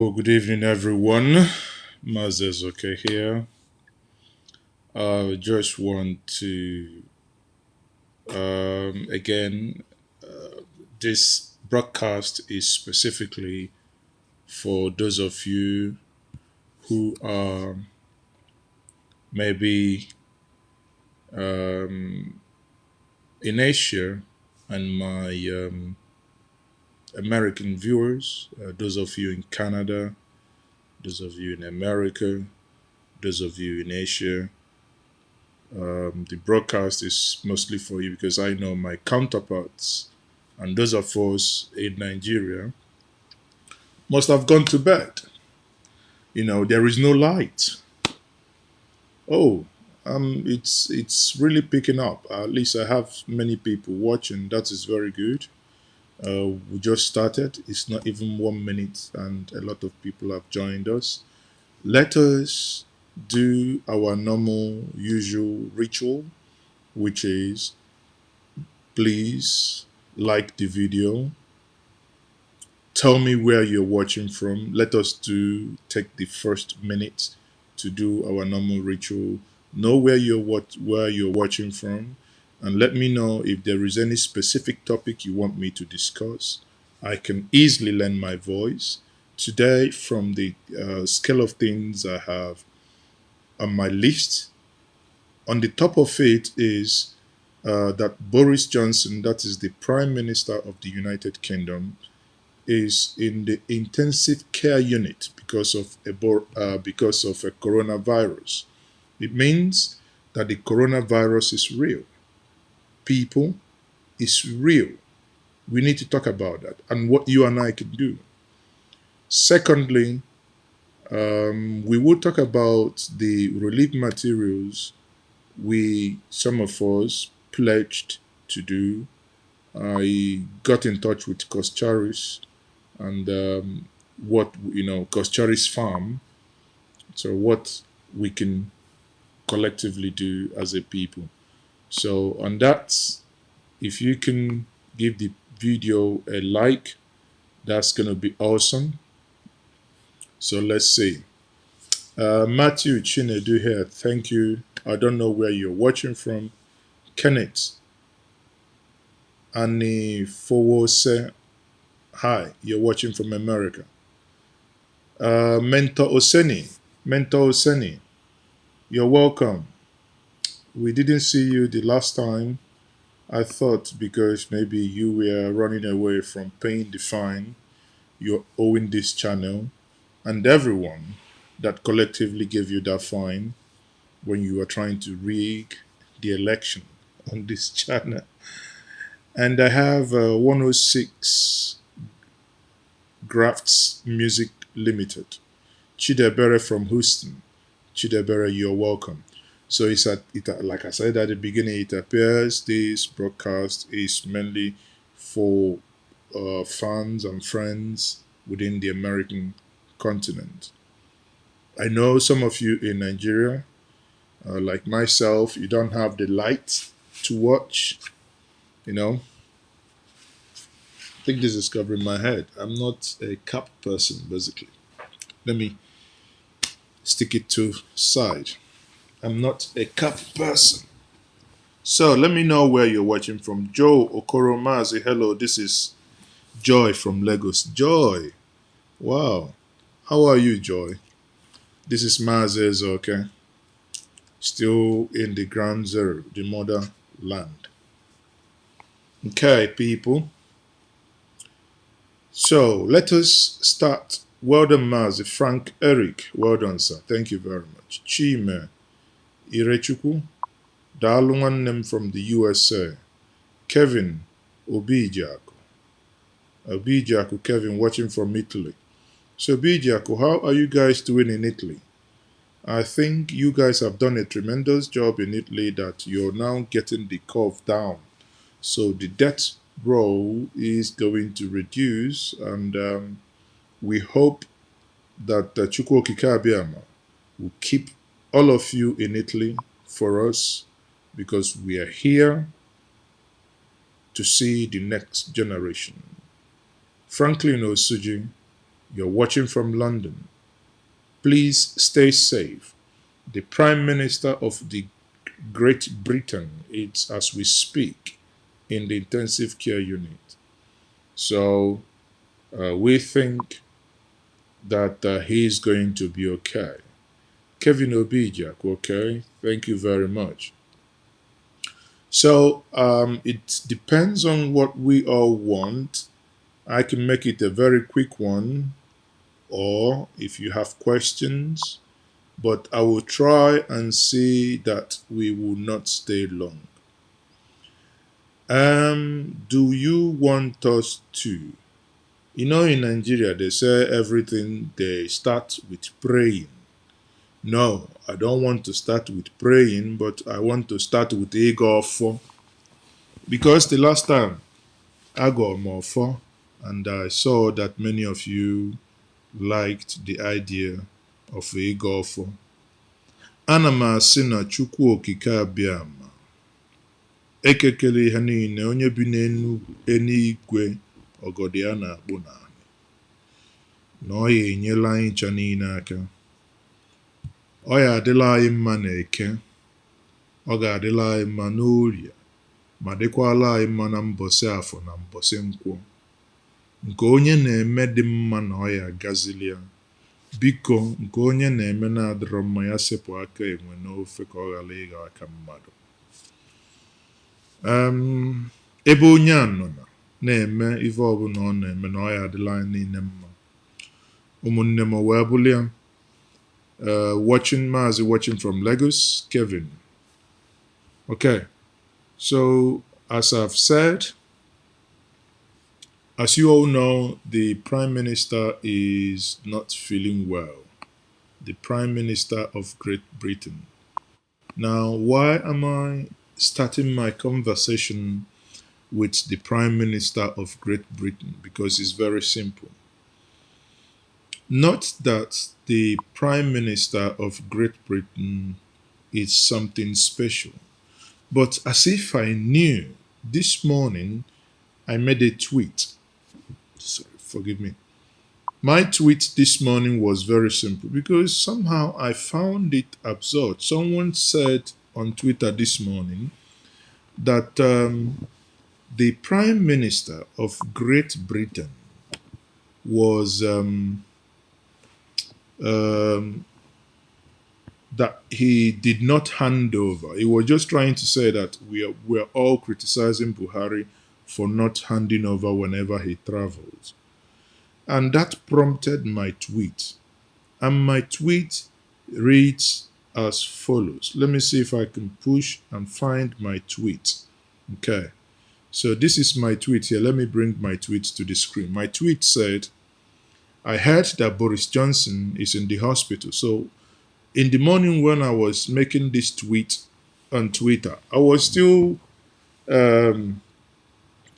Well, good evening, everyone. Maazi Ezeoke here. I just want to, again, this broadcast is specifically for those of you who are maybe um, in Asia and my American viewers, those of you in Canada, those of you in America, those of you in Asia. The broadcast is mostly for you because I know my counterparts and those of us in Nigeria must have gone to bed. There is no light. Oh, it's really picking up. At least I have many people watching. That is very good. We just started. It's not even 1 minute, and a lot of people have joined us. Let us do our normal, usual ritual, which is please like the video. Tell me where you're watching from. Let us take the first minute to do our normal ritual. Know where you're watching from, and let me know if there is any specific topic you want me to discuss. I can easily lend my voice. Today, from the scale of things I have on my list, on the top of it is that Boris Johnson, that is the Prime Minister of the United Kingdom, is in the intensive care unit because of a coronavirus. It means that the coronavirus is real. People, is real. We need to talk about that and what you and I can do. Secondly, we will talk about the relief materials some of us pledged to do. I got in touch with Coscharis and Coscharis farm. So what we can collectively do as a people. So on that, if you can give the video a like, that's gonna be awesome. So let's see. Matthew Chinedu here. Thank you. I don't know where you're watching from. Kenneth Annie Fowose. Hi, you're watching from America. Mentor Oseni, you're welcome. We didn't see you the last time. I thought because maybe you were running away from paying the fine, you're owing this channel and everyone that collectively gave you that fine when you were trying to rig the election on this channel. And I have 106 Grafts Music Limited. Chidebere from Houston. Chidebere, you're welcome. So like I said at the beginning, it appears this broadcast is mainly for fans and friends within the American continent. I know some of you in Nigeria, like myself, you don't have the light to watch. I think this is covering my head. I'm not a cap person, basically. Let me stick it to side. I'm not a cap person. So let me know where you're watching from. Joe Okoro Maazi, hello, this is Joy from Lagos. Joy, wow. How are you, Joy? This is Maazi Ezeoke, still in the ground zero, the motherland. Okay, people. So let us start. Well done, Maazi. Frank Eric, well done, sir. Thank you very much. Chime Irechukwu, Daalụ nwanne from the USA. Kevin Obijaku. Obijaku Kevin watching from Italy. So Obijaku, how are you guys doing in Italy? I think you guys have done a tremendous job in Italy that you're now getting the curve down. So the death roll is going to reduce and we hope that Chukwu Okike Abiyama will keep all of you in Italy for us because we are here to see the next generation. Franklin Osuji, You're watching from London. Please stay safe. The Prime Minister of the Great Britain is, as we speak, in the intensive care unit. So we think that he is going to be okay. Kevin Obijak, okay, thank you very much. So it depends on what we all want. I can make it a very quick one, or if you have questions, but I will try and see that we will not stay long. Do you want us to? You know, in Nigeria, they say everything they start with praying. No, I don't want to start with praying, but I want to start with Igbo, because the last time I got Mofo, and I saw that many of you liked the idea of Igbo. Ana m asị na Chukwu okike abịa ma ekekele ihe niile onye bi n'eluigwe ọgọdọ ya na-akpụ n'ala na ọ ya enyela anyị ncha niile aka. Ọ ya adịla anyị mma na eke, ọ ga-adịla anyị mma n'orie, ma dịkwala anyị mma na mbọsị afọ na mbọsị nkwọ. Nke onye na-eme dị mma na ọ ya agazili ya. Biko nke onye na-eme na-adịrọ mma ya sepụ aka enwe n'ofe ka ọ ghara ịghọ aka mmadụ. Ebe onye a nọ na-eme ife ọbụla ọ na-eme na ọ ya adịla anyị niile mma. Ụmụnne m wee bụrụ ya. Maazi watching from Lagos, Kevin. Okay, so as I've said, as you all know, the Prime Minister is not feeling well. The Prime Minister of Great Britain. Now, why am I starting my conversation with the Prime Minister of Great Britain? Because it's very simple. Not that the Prime Minister of Great Britain is something special, but as if I knew, this morning I made a tweet. Sorry, forgive me. My tweet this morning was very simple because somehow I found it absurd. Someone said on Twitter this morning that the Prime Minister of Great Britain was that he did not hand over. He was just trying to say that we're all criticizing Buhari for not handing over whenever he travels. And that prompted my tweet. And my tweet reads as follows. Let me see if I can push and find my tweet. Okay. So this is my tweet here. Let me bring my tweet to the screen. My tweet said, I heard that Boris Johnson is in the hospital. So in the morning when I was making this tweet on Twitter, I was still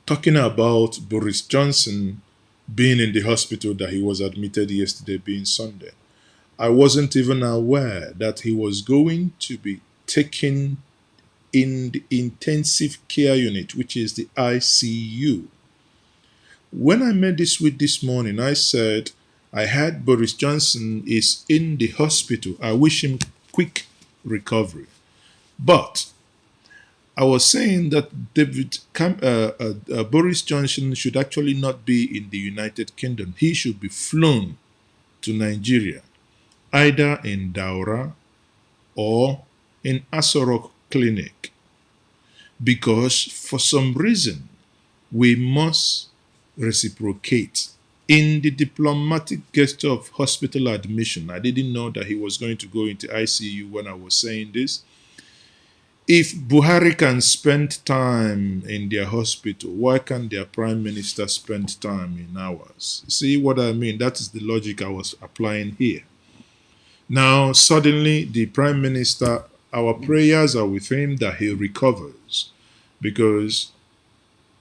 talking about Boris Johnson being in the hospital, that he was admitted yesterday being Sunday. I wasn't even aware that he was going to be taken in the intensive care unit, which is the ICU. When I made this tweet this morning, I said, I heard Boris Johnson is in the hospital. I wish him quick recovery. But I was saying that Boris Johnson should actually not be in the United Kingdom. He should be flown to Nigeria, either in Daura or in Asorok Clinic. Because for some reason, we must reciprocate in the diplomatic gesture of hospital admission. I didn't know that he was going to go into ICU when I was saying this. If Buhari can spend time in their hospital, why can't their prime minister spend time in ours? See what I mean? That is the logic I was applying here. Now, suddenly, the prime minister, our prayers are with him that he recovers, because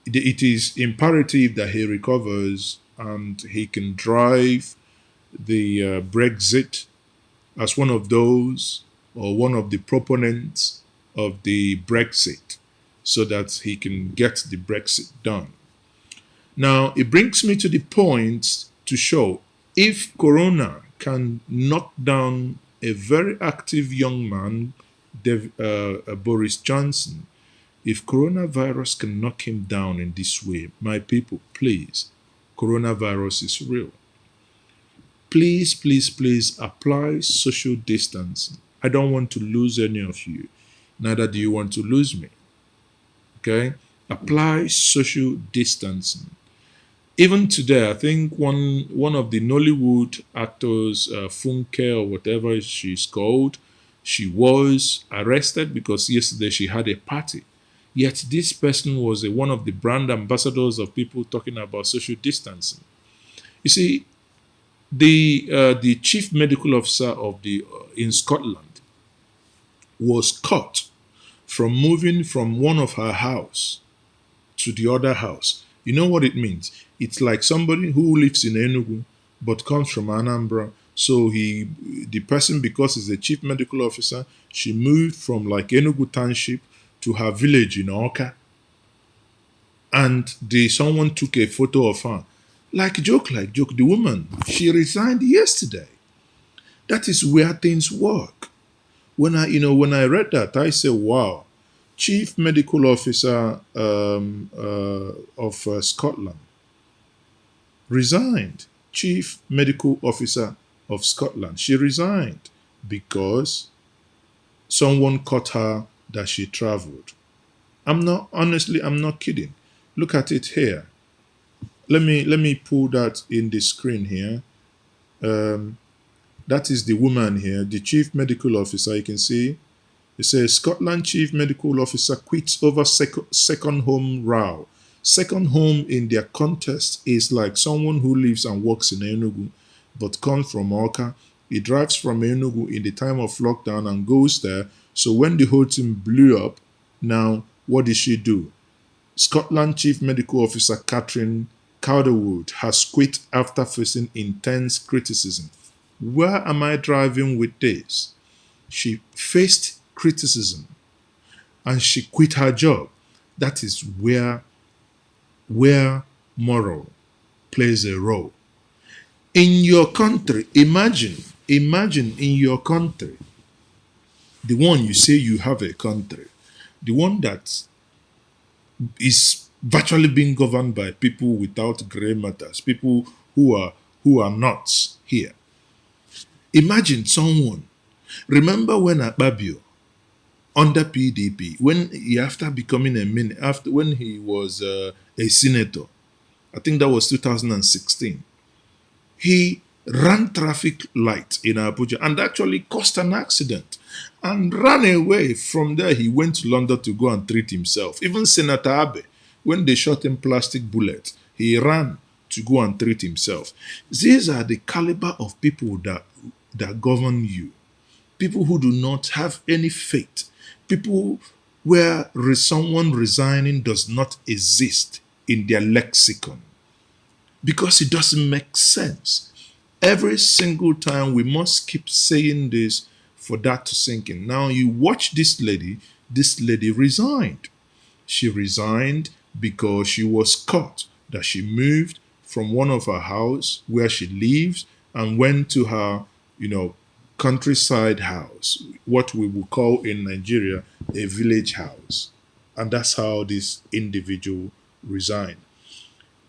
it is imperative that he recovers and he can drive the Brexit as one of those, or one of the proponents of the Brexit, so that he can get the Brexit done. Now, it brings me to the point to show If Corona can knock down a very active young man, Boris Johnson, if coronavirus can knock him down in this way, my people, please, coronavirus is real. Please, please, please apply social distancing. I don't want to lose any of you. Neither do you want to lose me. Okay? Apply social distancing. Even today, I think one of the Nollywood actors, Funke or whatever she's called, she was arrested because yesterday she had a party. Yet this person was one of the brand ambassadors of people talking about social distancing. You see, the chief medical officer of the in Scotland was caught from moving from one of her house to the other house. You know what it means? It's like somebody who lives in Enugu but comes from Anambra. So the person, because he's a chief medical officer, she moved from like Enugu Township to her village in Oka. And someone took a photo of her. Like joke. The woman, she resigned yesterday. That is where things work. When I read that, I said, wow. Chief Medical Officer of Scotland resigned. Chief Medical Officer of Scotland. She resigned because someone caught her that she traveled. I'm not kidding. Look at it here. Let me pull that in the screen here. That is the woman here, the Chief Medical Officer. You can see it says Scotland Chief Medical Officer quits over second home row. Second home in their context is like someone who lives and works in Enugu but comes from Oka. He drives from Enugu in the time of lockdown and goes there. So when the whole thing blew up, now what did she do? Scotland Chief Medical Officer Catherine Calderwood has quit after facing intense criticism. Where am I driving with this? She faced criticism and she quit her job. That is where moral plays a role. In your country, imagine in your country, the one you say you have a country, the one that is virtually being governed by people without gray matters, people who are not here. Imagine someone. Remember when Akpabio, under PDP, after becoming when he was a senator, I think that was 2016, he ran traffic light in Abuja and actually caused an accident and ran away. From there, he went to London to go and treat himself. Even Senator Abe, when they shot him plastic bullets, he ran to go and treat himself. These are the caliber of people that govern you. People who do not have any faith. People where someone resigning does not exist in their lexicon. Because it doesn't make sense. Every single time we must keep saying this for that to sink in. Now you watch this lady resigned. She resigned because she was caught that she moved from one of her house where she lives and went to her, countryside house, what we would call in Nigeria a village house. And that's how this individual resigned.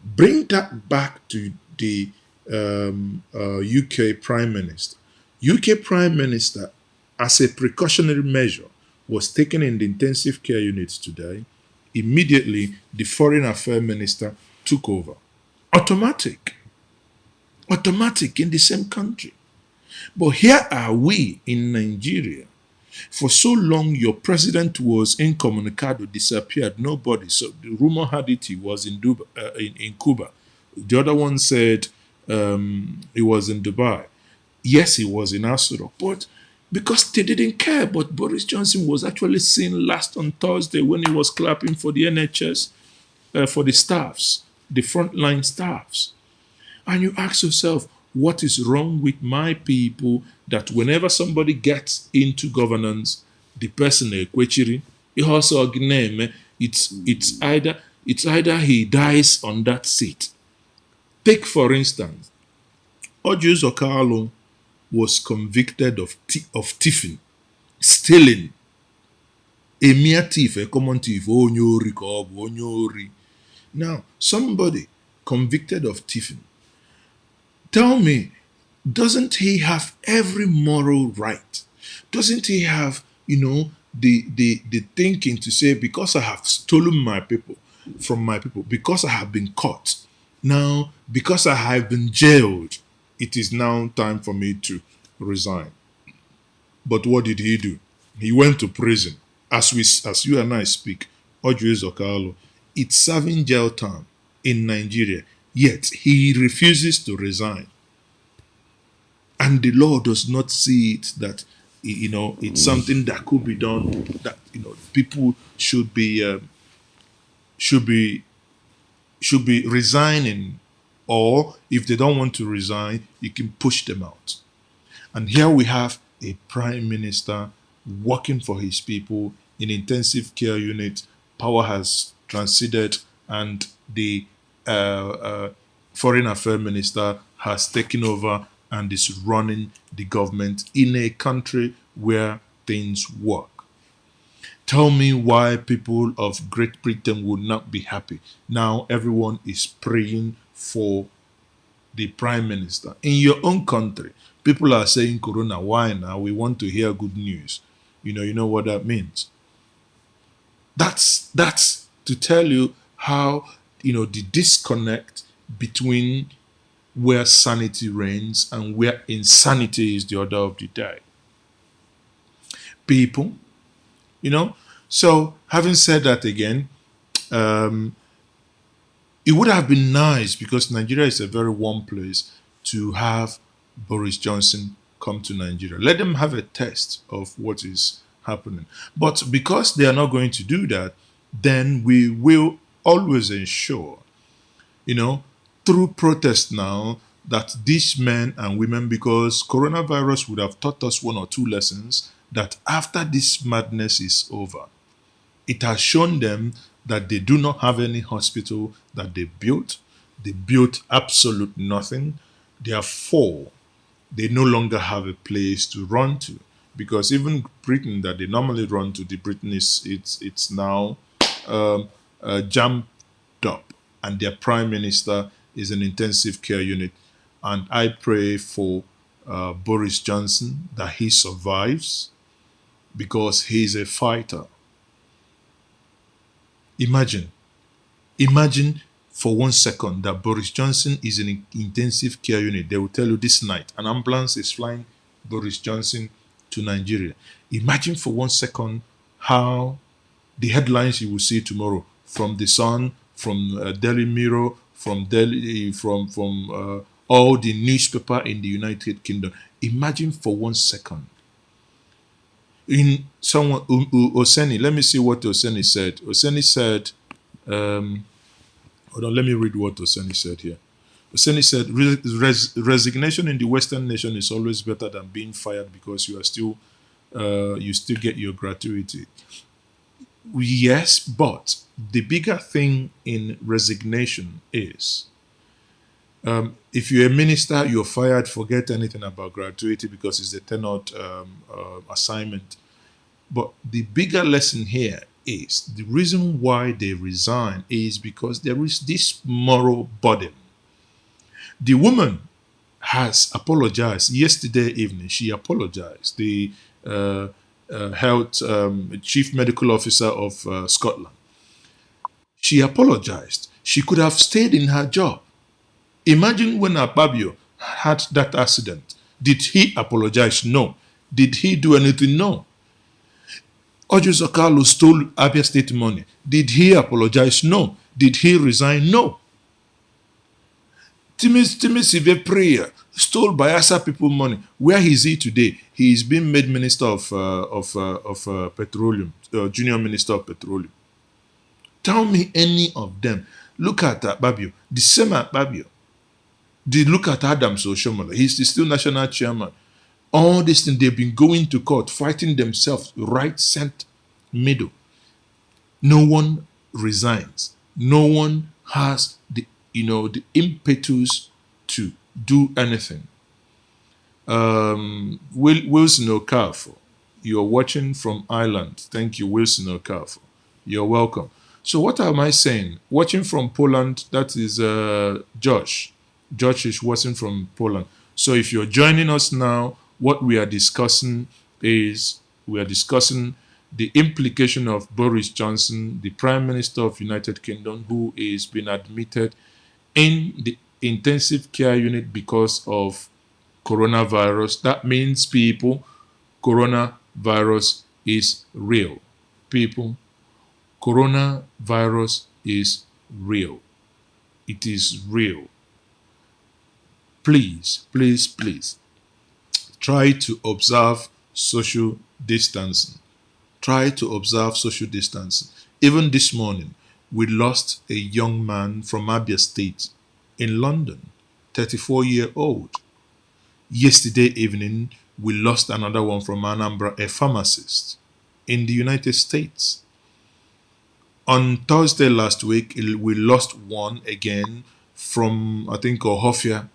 Bring that back to the UK Prime Minister. UK Prime Minister, as a precautionary measure, was taken in the intensive care units today. Immediately, the Foreign Affairs Minister took over. Automatic in the same country. But here are we in Nigeria. For so long, your president was incommunicado, disappeared, nobody. So the rumor had it he was in Cuba. The other one said he was in Dubai. Yes, he was in Asura, but because they didn't care. But Boris Johnson was actually seen last on Thursday when he was clapping for the NHS, for the staffs, the frontline staffs. And you ask yourself, what is wrong with my people that whenever somebody gets into governance, the person it's either he dies on that seat. Take for instance, Ojo Zokalo was convicted of thieving, stealing, a mere thief, a common thief, onye ka ọ bụ, onye ori. Now, somebody convicted of thieving, tell me, doesn't he have every moral right? Doesn't he have, the thinking to say, because I have stolen my people from my people, because I have been caught, now because I have been jailed, it is now time for me to resign. But what did he do? He went to prison. As you and I speak, Ojo Zokalo, it's serving jail time in Nigeria, yet he refuses to resign. And the law does not see it that it's something that could be done, that people should be resigning, or if they don't want to resign, you can push them out. And here we have a prime minister working for his people in intensive care unit. Power has transited, and the foreign affairs minister has taken over and is running the government in a country where things work. Tell me why people of Great Britain would not be happy. Now everyone is praying for the prime minister. In your own country, people are saying, Corona, why now? We want to hear good news. You know what that means. That's to tell you how, the disconnect between where sanity reigns and where insanity is the order of the day. People, So having said that again, it would have been nice, because Nigeria is a very warm place, to have Boris Johnson come to Nigeria. Let them have a taste of what is happening. But because they are not going to do that, then we will always ensure, through protest now, that these men and women, because coronavirus would have taught us one or two lessons, that after this madness is over, it has shown them that they do not have any hospital that they built. They built absolute nothing. Therefore, they no longer have a place to run to, because even Britain that they normally run to, the Britain it's now jammed up, and their prime minister is an intensive care unit. And I pray for Boris Johnson that he survives, because he's a fighter. Imagine for 1 second that Boris Johnson is in an intensive care unit. They will tell you this night an ambulance is flying Boris Johnson to Nigeria. Imagine for 1 second how the headlines you will see tomorrow from The Sun, from Daily Mirror, from all the newspaper in the United Kingdom. Imagine for 1 second. In someone, Oseni, let me see what Oseni said. Oseni said, hold on, let me read what Oseni said here. Oseni said, resignation in the Western nation is always better than being fired, because you still get your gratuity. Yes, but the bigger thing in resignation is, if you're a minister, you're fired, forget anything about gratuity, because it's a tenured assignment. But the bigger lesson here is, the reason why they resign is because there is this moral burden. The woman has apologized yesterday evening. She apologized. The health chief medical officer of Scotland. She apologized. She could have stayed in her job. Imagine when Akpabio had that accident. Did he apologize? No. Did he do anything? No. Ojo Zokalo stole Abia State money. Did he apologize? No. Did he resign? No. Timisive prayer stole Bayelsa people money. Where is he today? He is being made minister of petroleum, junior minister of petroleum. Tell me any of them. Look at Akpabio, the same Akpabio. Look at Adams Oshomola. He's still national chairman. All these things, they've been going to court, fighting themselves, right, center, middle. No one resigns. No one has the impetus to do anything. Wilson Okafor, you're watching from Ireland. Thank you, Wilson Okafor. You're welcome. So what am I saying? Watching from Poland, that is Josh. Josh is watching from Poland. So if you're joining us now, what we are discussing is we are discussing the implication of Boris Johnson, the Prime Minister of United Kingdom, who is being admitted in the intensive care unit because of coronavirus. That means, people, coronavirus is real. People, coronavirus is real. It is real. Please, please, please try to observe social distancing. Try to observe social distancing. Even this morning, we lost a young man from Abia State in London, 34-year-old. Yesterday evening, we lost another one from Anambra, a pharmacist in the United States. On Thursday last week, we lost one again from, I think, Ohofia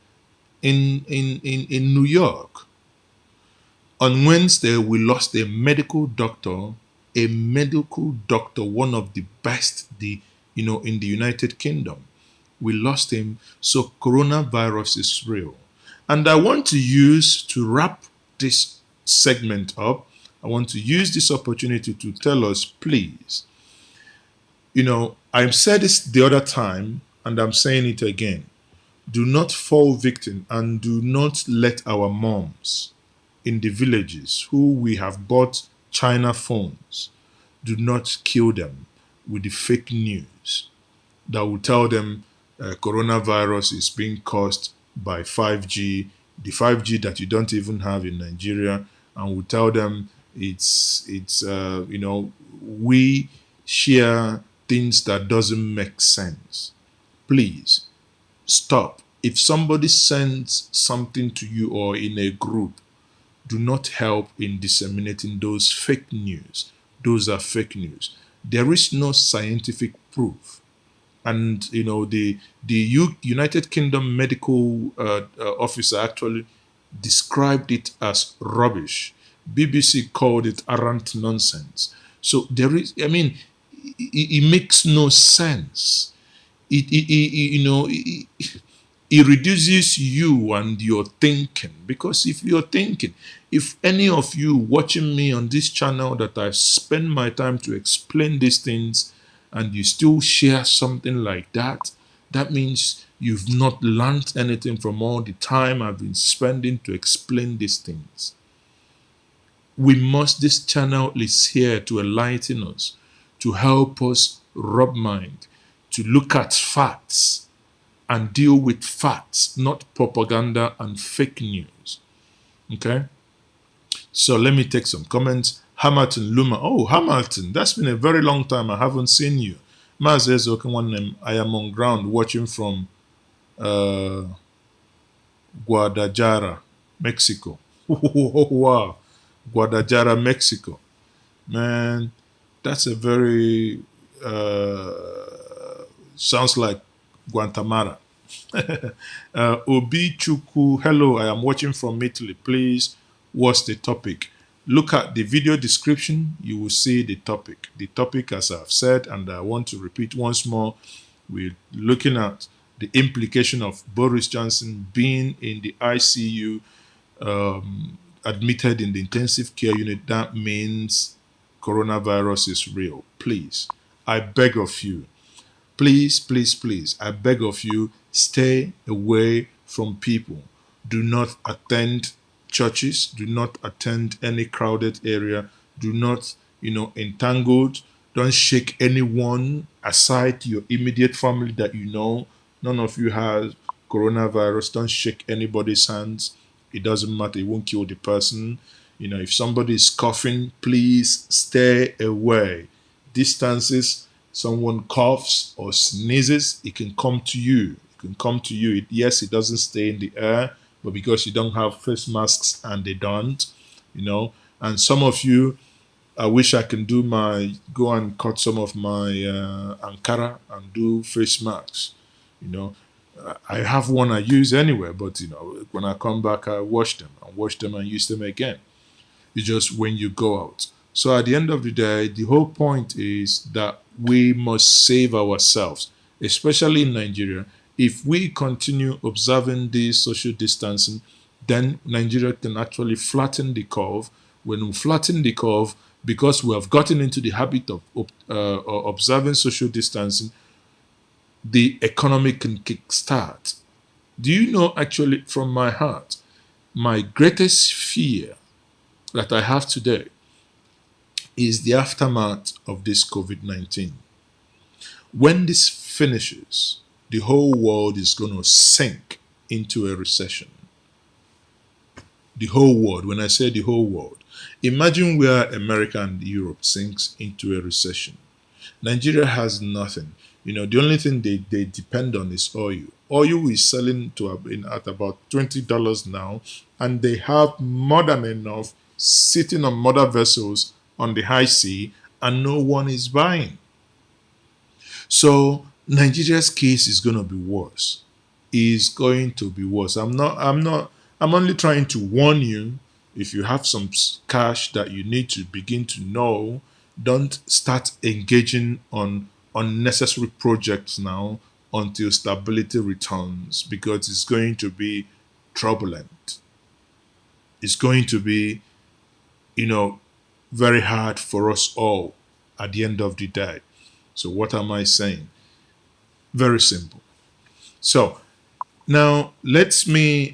in New York. On Wednesday, we lost a medical doctor, one of the best, in the United Kingdom. We lost him. So coronavirus is real. And I want to wrap this segment up, I want to use this opportunity to tell us, please, I've said this the other time, and I'm saying it again. Do not fall victim and do not let our moms in the villages who we have bought China phones, do not kill them with the fake news that will tell them coronavirus is being caused by 5G, the 5G that you don't even have in Nigeria, and will tell them we share things that doesn't make sense. Please stop. If somebody sends something to you or in a group, do not help in disseminating those fake news. Those are fake news. There is no scientific proof. And the United Kingdom medical officer actually described it as rubbish. BBC called it arrant nonsense. So there is, it makes no sense. It reduces you and your thinking, because if any of you watching me on this channel that I spend my time to explain these things and you still share something like that, that means you've not learned anything from all the time I've been spending to explain these things. This channel is here to enlighten us, to help us rub mind, to look at facts and deal with facts, not propaganda and fake news. Okay? So let me take some comments. Hamilton Luma. Oh, Hamilton, that's been a very long time. I haven't seen you. Maazi Ezeoke, I am on ground watching from Guadalajara, Mexico. Wow. Guadalajara, Mexico. Man, that's a very, sounds like Guatemala. Obi Chuku, hello, I am watching from Italy. Please, what's the topic? Look at the video description, you will see the topic. The topic, as I've said, and I want to repeat once more, we're looking at the implication of Boris Johnson being in the ICU, admitted in the intensive care unit. That means coronavirus is real. Please, I beg of you, please, please, please, I beg of you, stay away from people. Do not attend churches. Do not attend any crowded area. Do not, entangled. Don't shake anyone aside your immediate family that you know. None of you has coronavirus. Don't shake anybody's hands. It doesn't matter. It won't kill the person. If somebody is coughing, please stay away. Distances. Someone coughs or sneezes, it can come to you. It can come to you. Yes, it doesn't stay in the air, but because you don't have face masks and they don't, and some of you, I wish I can go and cut some of my Ankara and do face masks. I have one I use anywhere, but when I come back, I wash them and use them again. It's just when you go out. So at the end of the day, the whole point is that we must save ourselves, especially in Nigeria. If we continue observing this social distancing, then Nigeria can actually flatten the curve. When we flatten the curve, because we have gotten into the habit of observing social distancing, the economy can kickstart. Do you know, actually, from my heart, my greatest fear that I have today is the aftermath of this COVID 19. When this finishes, the whole world is going to sink into a recession. The whole world, when I say the whole world, imagine where America and Europe sinks into a recession. Nigeria has nothing. The only thing they depend on is oil. Oil is selling at about $20 now, and they have more than enough sitting on mother vessels on the high sea, and no one is buying. So Nigeria's case is going to be worse. Is going to be worse. I'm only trying to warn you. If you have some cash that you need to begin to know, don't start engaging on unnecessary projects now until stability returns, because it's going to be turbulent. It's going to be, very hard for us all at the end of the day. So what am I saying? Very simple. So now let me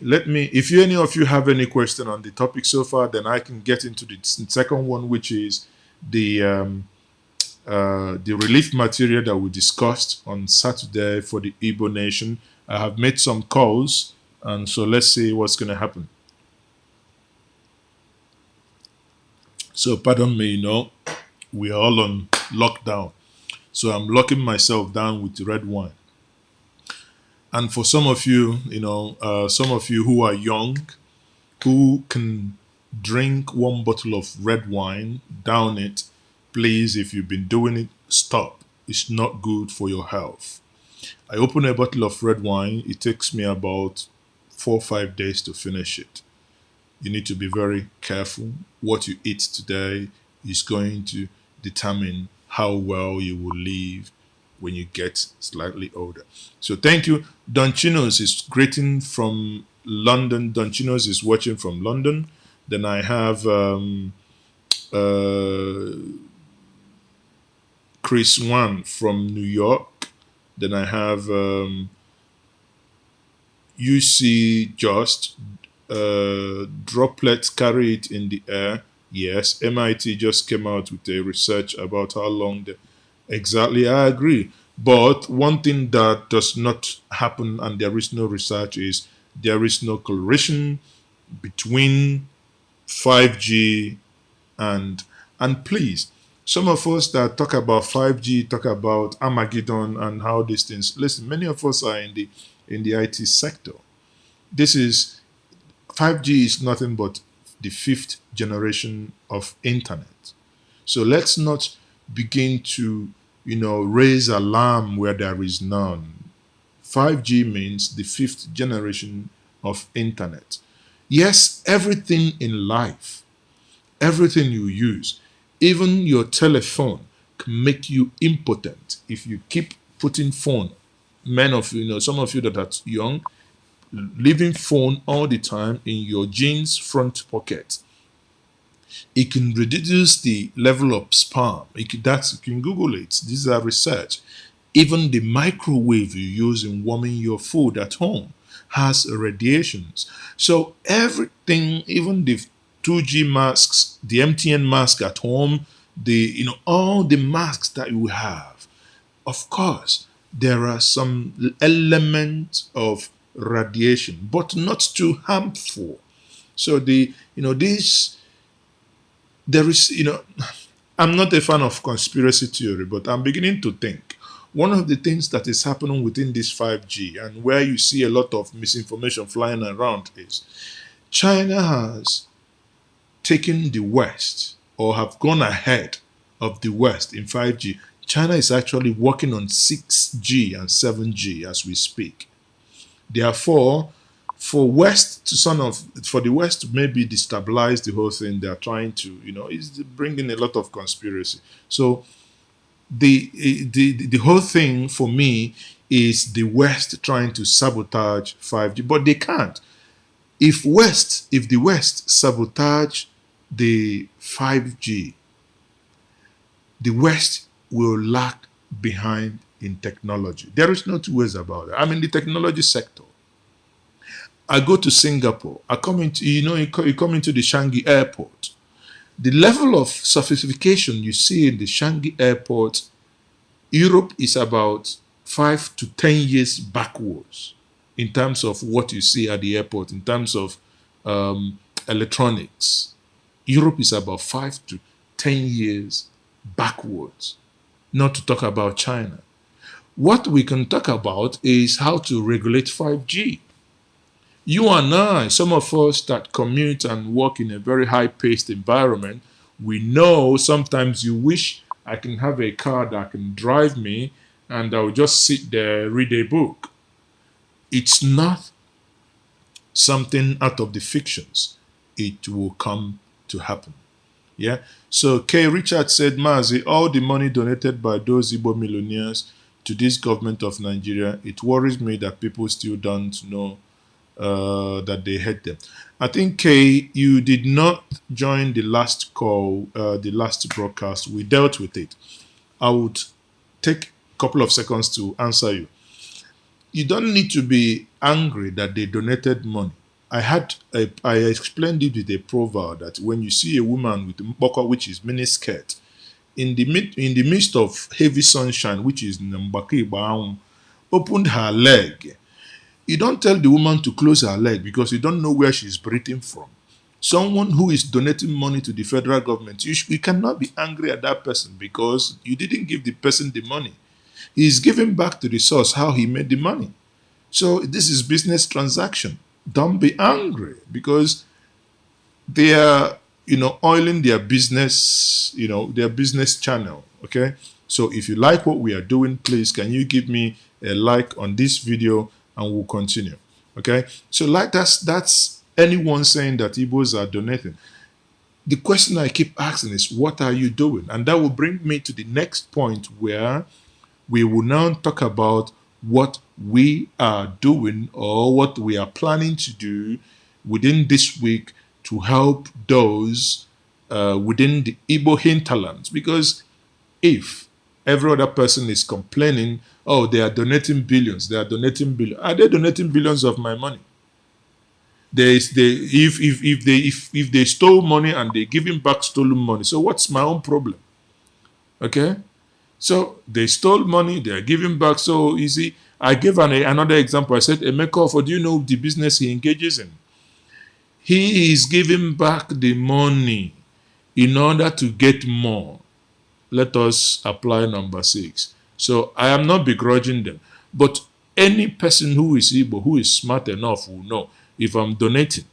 if any of you have any question on the topic so far, then I can get into the second one, which is the relief material that we discussed on Saturday for the Igbo nation. I have made some calls, and so let's see what's going to happen. So pardon me, we are all on lockdown. So I'm locking myself down with red wine. And for some of you, some of you who are young, who can drink one bottle of red wine, down it, please, if you've been doing it, stop. It's not good for your health. I open a bottle of red wine. It takes me about 4 or 5 days to finish it. You need to be very careful. What you eat today is going to determine how well you will live when you get slightly older. So thank you. Don Chinos is greeting from London. Don Chinos is watching from London. Then I have Chris Wan from New York. Then I have UC Just. Droplets carry it in the air. Yes, MIT just came out with a research about how long exactly. I agree. But one thing that does not happen, and there is no research, is there is no correlation between 5G and please, some of us that talk about 5G talk about Armageddon and how these things. Listen, many of us are in the IT sector. This is 5G is nothing but the fifth generation of internet. So let's not begin to, raise alarm where there is none. 5G means the fifth generation of internet. Yes, everything in life, everything you use, even your telephone can make you impotent if you keep putting phone. Some of you that are young, leaving phone all the time in your jeans front pocket. It can reduce the level of spam. You can Google it. These are research. Even the microwave you use in warming your food at home has radiations. So everything, even the 2G masks, the MTN mask at home, all the masks that you have, of course, there are some elements of radiation, but not too harmful. So there is, I'm not a fan of conspiracy theory, but I'm beginning to think one of the things that is happening within this 5G and where you see a lot of misinformation flying around is China has taken the West, or have gone ahead of the West in 5G. China is actually working on 6G and 7G as we speak. Therefore, for West to for the West to maybe destabilize the whole thing, they are trying to, it's bringing a lot of conspiracy. So the whole thing for me is the West trying to sabotage 5G, but they can't. If the West sabotage the 5G, the West will lag behind in technology. There is no two ways about it. I'm in the technology sector. I go to Singapore. I come into, you come into the Changi airport. The level of sophistication you see in the Changi airport, Europe is about 5 to 10 years backwards in terms of what you see at the airport, in terms of electronics. Europe is about 5 to 10 years backwards, not to talk about China. What we can talk about is how to regulate 5G. You and I, some of us that commute and work in a very high-paced environment, we know sometimes you wish I can have a car that can drive me and I'll just sit there, read a book. It's not something out of the fictions. It will come to happen. Yeah. So K. Richard said, Maazi, all the money donated by those Igbo millionaires to this government of Nigeria, it worries me that people still don't know that they hate them. I think, Kay, you did not join the last call, the last broadcast. We dealt with it. I would take a couple of seconds to answer you. You don't need to be angry that they donated money. I explained it with a proverb that when you see a woman with a mboko, which is miniskirt, in the midst of heavy sunshine, which is mbaki, opened her leg. You don't tell the woman to close her leg because you don't know where she's breathing from. Someone who is donating money to the federal government, you cannot be angry at that person because you didn't give the person the money. He's giving back to the source how he made the money. So this is business transaction. Don't be angry because they are, oiling their business, their business channel. Okay. So if you like what we are doing, please, can you give me a like on this video and we'll continue. Okay. So like that's anyone saying that Igbos are donating. The question I keep asking is, what are you doing? And that will bring me to the next point where we will now talk about what we are doing or what we are planning to do within this week to help those within the Igbo hinterlands. Because if every other person is complaining, oh, they are donating billions, are they donating billions of my money? If they stole money and they're giving back stolen money, so what's my own problem? Okay. So they stole money, they are giving back so easy. I gave another example. I said, Emeka, do you know the business he engages in? He is giving back the money in order to get more. Let us apply number 6. So I am not begrudging them. But any person who is Igbo, who is smart enough will know if I'm donating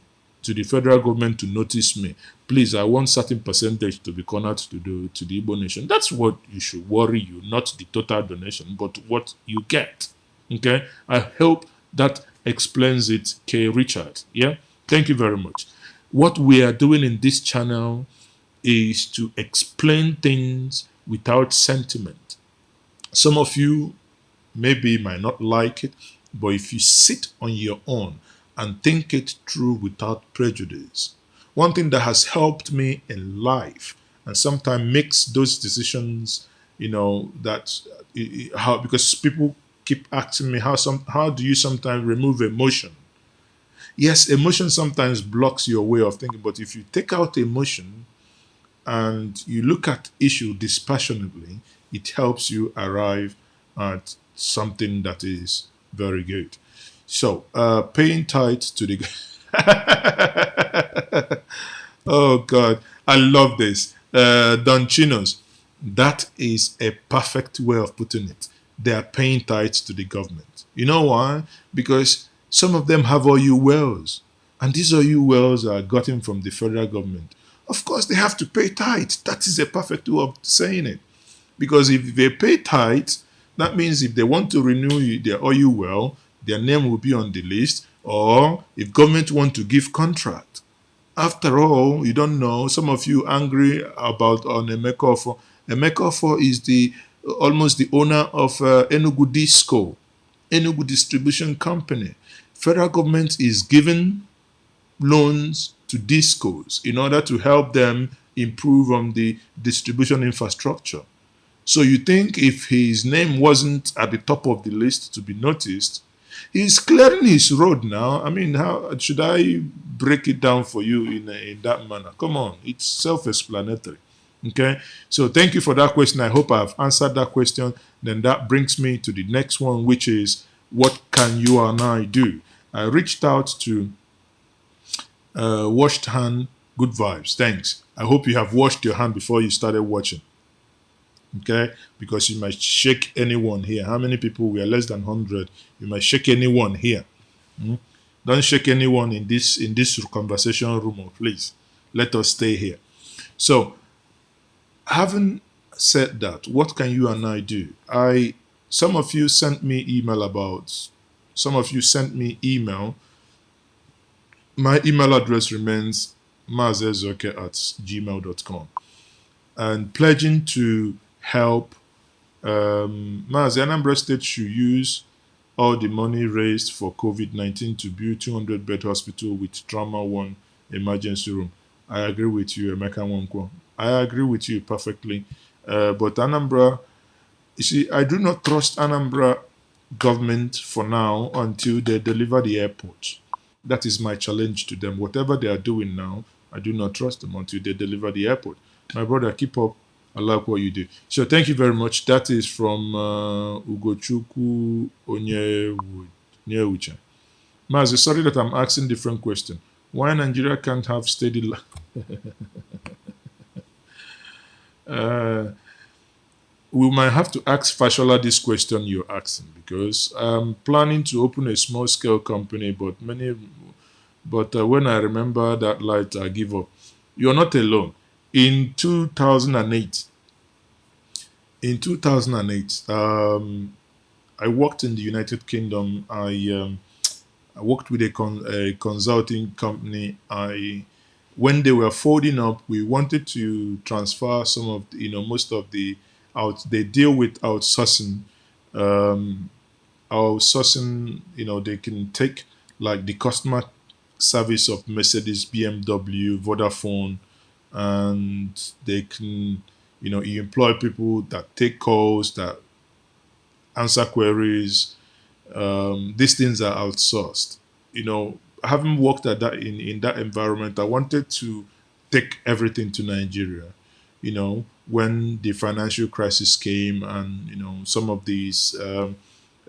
to the federal government to notice me, please, I want certain percentage to be cornered to the Igbo nation. That's what you should worry you, not the total donation, but what you get. Okay? I hope that explains it, K. Richard. Yeah? Thank you very much. What we are doing in this channel is to explain things without sentiment. Some of you maybe might not like it, but if you sit on your own and think it through without prejudice, one thing that has helped me in life and sometimes makes those decisions, because people keep asking me how do you sometimes remove emotion? Yes, emotion sometimes blocks your way of thinking, but if you take out emotion and you look at issue dispassionately, it helps you arrive at something that is very good. So, paying tithe to the... Oh, God. I love this. Don Chinos. That is a perfect way of putting it. They are paying tithes to the government. You know why? Because some of them have OU wells. And these OU wells are gotten from the federal government. Of course, they have to pay tithes. That is a perfect way of saying it. Because if they pay tithes, that means if they want to renew their OU well, their name will be on the list, or if government want to give contract. After all, you don't know. Some of you angry about on Emeka. Emeka is the almost the owner of Enugu Disco, Enugu Distribution Company. Federal government is giving loans to discos in order to help them improve on the distribution infrastructure. So you think if his name wasn't at the top of the list to be noticed, he's clearing his road now. I mean, how should I break it down for you in that manner? Come on, it's self-explanatory. Okay, so thank you for that question. I hope I've answered that question. Then that brings me to the next one, which is what can you and I do? I reached out to washed hand, good vibes. Thanks. I hope you have washed your hand before you started watching. Okay, because you might shake anyone here. How many people? We are less than 100. You might shake anyone here. Don't shake anyone in this conversation room, please. Let us stay here. So, having said that, what can you and I do? Some of you sent me email about. Some of you sent me email. My email address remains maazezoke@gmail.com, and pledging to help Maazi. Anambra State should use all the money raised for COVID-19 to build 200-bed hospital with trauma one emergency room. I agree with you, Emeka Nwankwo. I agree with you perfectly. But Anambra, you see, I do not trust Anambra government for now until they deliver the airport. That is my challenge to them. Whatever they are doing now, I do not trust them until they deliver the airport. My brother, keep up. I like what you do. So thank you very much. That is from Ugochukwu Onyewuche. Maazi, sorry that I'm asking different question. Why Nigeria can't have steady we might have to ask Fashola this question you're asking, because I'm planning to open a small scale company, but when I remember that light, I give up. You're not alone. In 2008, I worked in the United Kingdom. I worked with a consulting company. When they were folding up, we wanted to transfer some of most of the they deal with outsourcing. Outsourcing, they can take like the customer service of Mercedes, BMW, Vodafone, and they can, you employ people that take calls, that answer queries. These things are outsourced. Having worked at that in that environment, I wanted to take everything to Nigeria. When the financial crisis came and some of these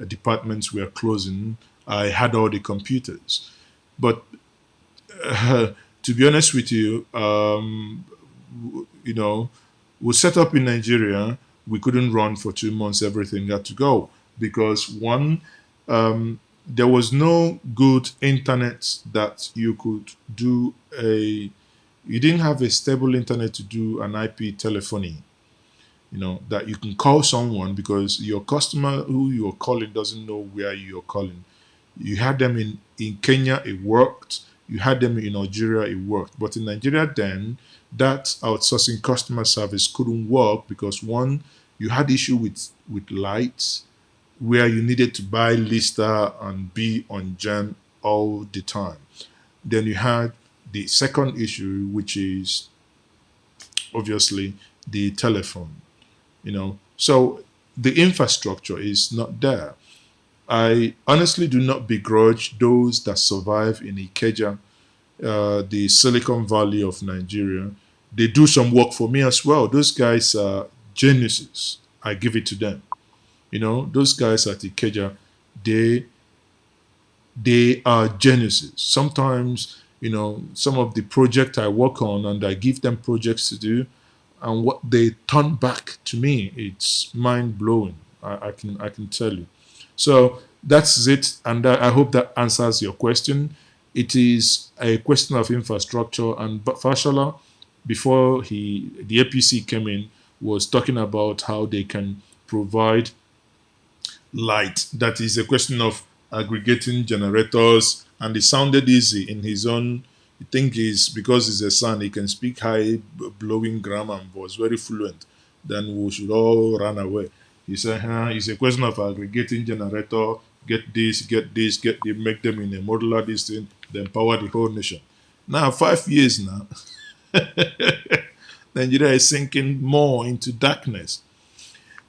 departments were closing, I had all the computers. But to be honest with you, we set up in Nigeria. We couldn't run for 2 months. Everything had to go because one, there was no good internet that you could do you didn't have a stable internet to do an IP telephony, that you can call someone because your customer who you're calling doesn't know where you're calling. You had them in Kenya, it worked. You had them in Nigeria, it worked. But in Nigeria then, that outsourcing customer service couldn't work because one, you had issue with lights, where you needed to buy Lister and be on Gen all the time. Then you had the second issue, which is obviously the telephone. So the infrastructure is not there. I honestly do not begrudge those that survive in Ikeja, the Silicon Valley of Nigeria. They do some work for me as well. Those guys are geniuses. I give it to them. Those guys at Ikeja, they are geniuses. Sometimes, some of the project I work on and I give them projects to do, and what they turn back to me, it's mind blowing. I can tell you. So that's it, and I hope that answers your question. It is a question of infrastructure, and Fashola, before the APC came in, was talking about how they can provide light. That is a question of aggregating generators, and it sounded easy in his own. I think he's because he's a son, he can speak high, blowing grammar and was very fluent. Then we should all run away. He said, it's a question of aggregating generator, get this, get the, make them in a modular this thing, then power the whole nation. Now, 5 years now, Nigeria is sinking more into darkness.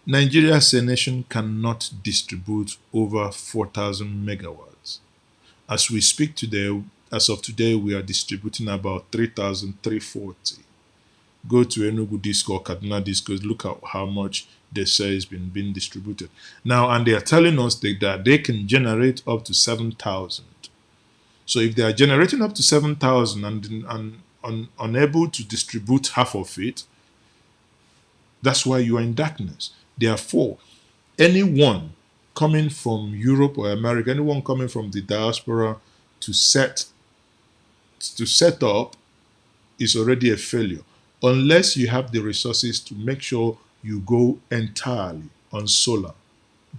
Nigeria as a nation cannot distribute over 4,000 megawatts. As we speak today, as of today, we are distributing about 3,340. Go to Enugu Disco or Kaduna Disco, look at how much they say has been being distributed. Now, and they are telling us that they can generate up to 7,000. So if they are generating up to 7,000 and unable to distribute half of it, that's why you are in darkness. Therefore, anyone coming from Europe or America, anyone coming from the diaspora to set up is already a failure, unless you have the resources to make sure you go entirely on solar.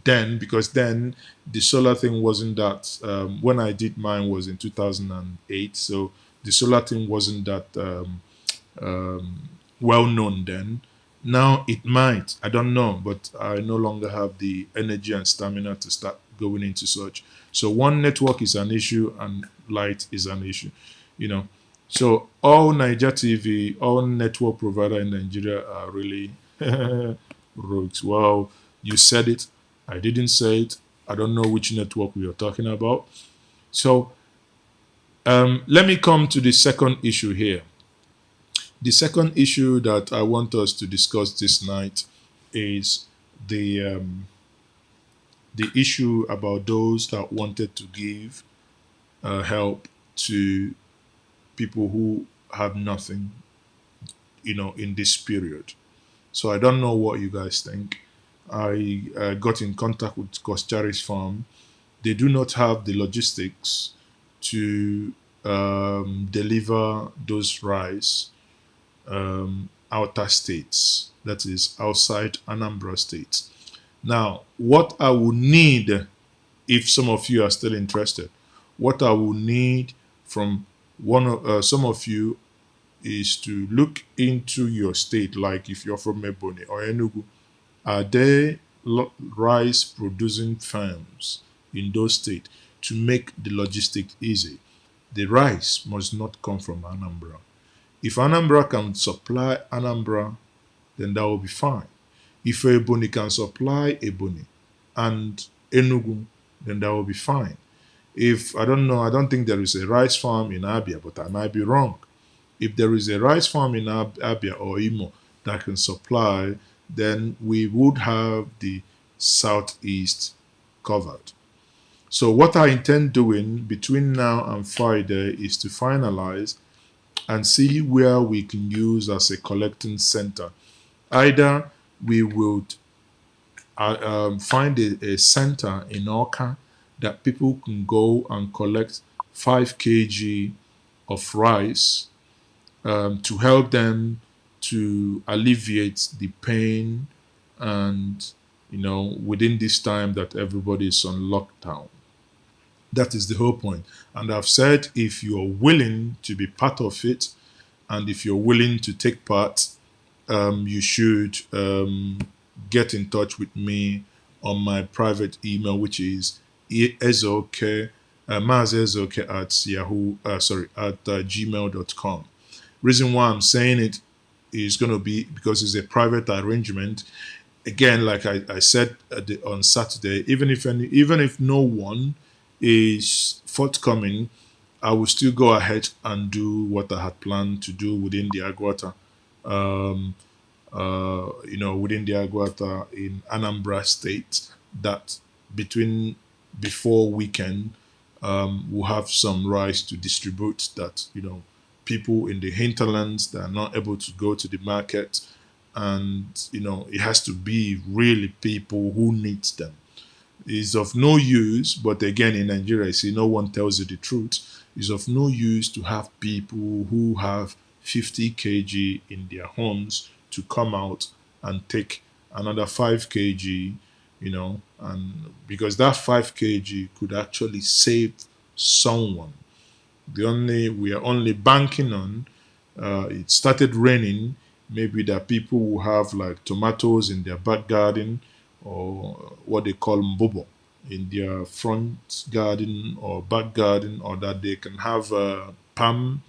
Then, because then the solar thing wasn't that. When I did mine was in 2008, so the solar thing wasn't that well known then. Now it might, I don't know, but I no longer have the energy and stamina to start going into such. So one network is an issue and light is an issue, you know. So all Niger TV, all network provider in Nigeria are really rogues. Well, you said it. I didn't say it. I don't know which network we are talking about. So let me come to the second issue here. The second issue that I want us to discuss this night is the issue about those that wanted to give help to people who have nothing, in this period. So I don't know what you guys think. I got in contact with Koschari's farm. They do not have the logistics to deliver those rice outer states, that is outside Anambra state. Now, what I will need, if some of you are still interested, what I will need from some of you is to look into your state, like if you're from Ebonyi or Enugu, are there rice producing farms in those states to make the logistics easy? The rice must not come from Anambra. If Anambra can supply Anambra, then that will be fine. If Ebonyi can supply Ebonyi and Enugu, then that will be fine. If, I don't know, I don't think there is a rice farm in Abia, but I might be wrong. If there is a rice farm in Abia or Imo that can supply, then we would have the southeast covered. So what I intend doing between now and Friday is to finalize and see where we can use as a collecting center. Either we would find a center in Oka that people can go and collect 5 kg of rice to help them to alleviate the pain and, within this time that everybody is on lockdown. That is the whole point. And I've said, if you're willing to be part of it, and if you're willing to take part, you should get in touch with me on my private email, which is Ezeoke, Maazi Ezeoke at gmail.com. Reason why I'm saying it is going to be because it's a private arrangement. Again, like I said on Saturday, even if no one is forthcoming, I will still go ahead and do what I had planned to do within the Aguata, within the Aguata in Anambra State. That before weekend, we'll have some rice to distribute. That people in the hinterlands that are not able to go to the market, and it has to be really people who needs them. It's of no use, but again in Nigeria, see, no one tells you the truth. It's of no use to have people who have 50 kg in their homes to come out and take another 5 kg, and because that 5 kg could actually save someone. We are only banking on, it started raining, maybe that people will have like tomatoes in their back garden, or what they call mbobo in their front garden or back garden, or that they can have palm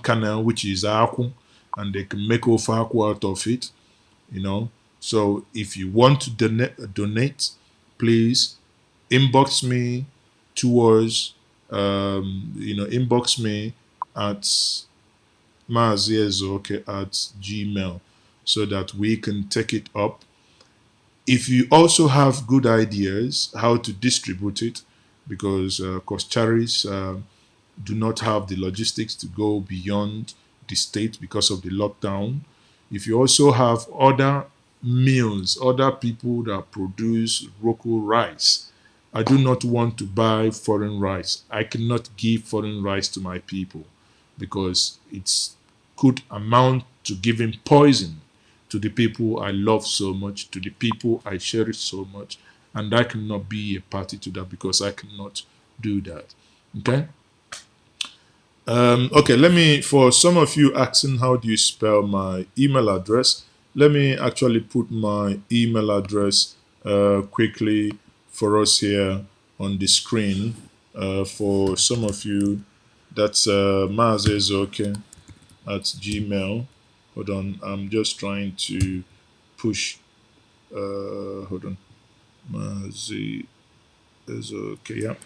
kernel, which is aku, and they can make ofe aku out of it. So if you want to donate, please inbox me towards inbox me at Maazi Ezeoke at gmail, so that we can take it up. If you also have good ideas how to distribute it, because charities do not have the logistics to go beyond the state because of the lockdown. If you also have other mills, other people that produce local rice, I do not want to buy foreign rice. I cannot give foreign rice to my people, because it could amount to giving poison to the people I love so much, to the people I cherish so much, and I cannot be a party to that, because I cannot do that. Okay? Okay, let me, for some of you asking how do you spell my email address, let me actually put my email address quickly for us here on the screen. For some of you, that's maazezoke at gmail. Hold on, I'm just trying to push, hold on, maazezoke, yeah,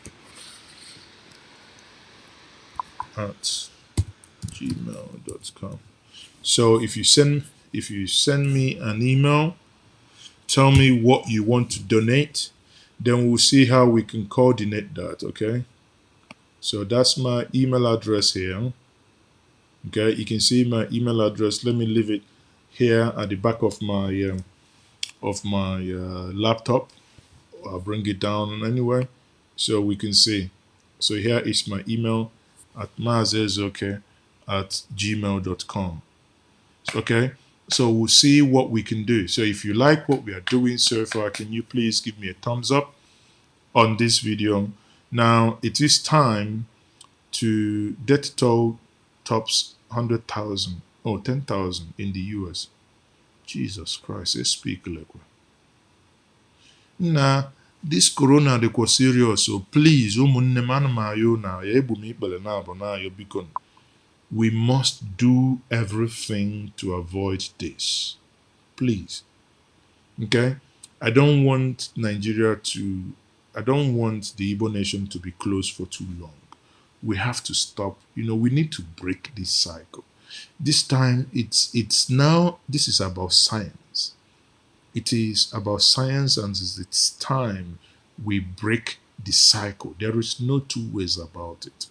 at gmail.com. So if you send me an email, tell me what you want to donate, then we'll see how we can coordinate that. Okay. So that's my email address here. Okay, you can see my email address. Let me leave it here at the back of my laptop. I'll bring it down anyway, so we can see. So here is my email at maazezoke at gmail.com. Okay, so we'll see what we can do. So if you like what we are doing so far, can you please give me a thumbs up on this video? Now it is time to death toll tops 100,000 or 10,000 in the US. Jesus Christ, let's speak like. Nah, this corona dey serious, so please, ụmụnne m, ana m ayọ na ya egbu m ikpere na abụ na ayọ biko. We must do everything to avoid this. Please. Okay? I don't want I don't want the Igbo nation to be closed for too long. We have to stop. We need to break this cycle. This time, it's now, this is about science. It is about science, and it's time we break the cycle. There is no two ways about it.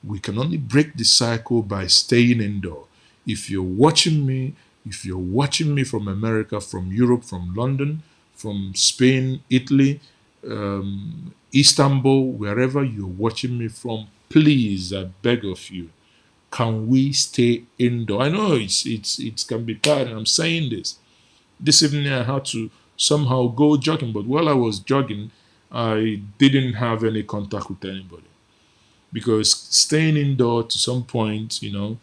We can only break the cycle by staying indoor. If you're watching me from America, from Europe, from London, from Spain, Italy, Istanbul, wherever you're watching me from, please, I beg of you, can we stay indoor? I know it can be tiring. I'm saying this. This evening I had to somehow go jogging, but while I was jogging, I didn't have any contact with anybody. Because staying indoor to some point, you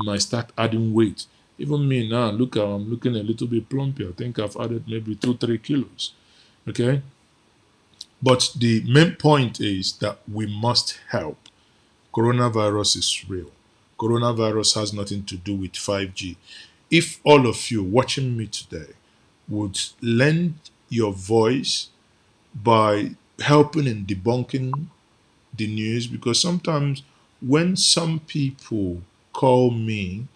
might start adding weight. Even me now, look, I'm looking a little bit plumpy. I think I've added maybe 2-3 kilos. Okay? But the main point is that we must help. Coronavirus is real. Coronavirus has nothing to do with 5G. If all of you watching me today would lend your voice by helping in debunking the news, because sometimes when some people call me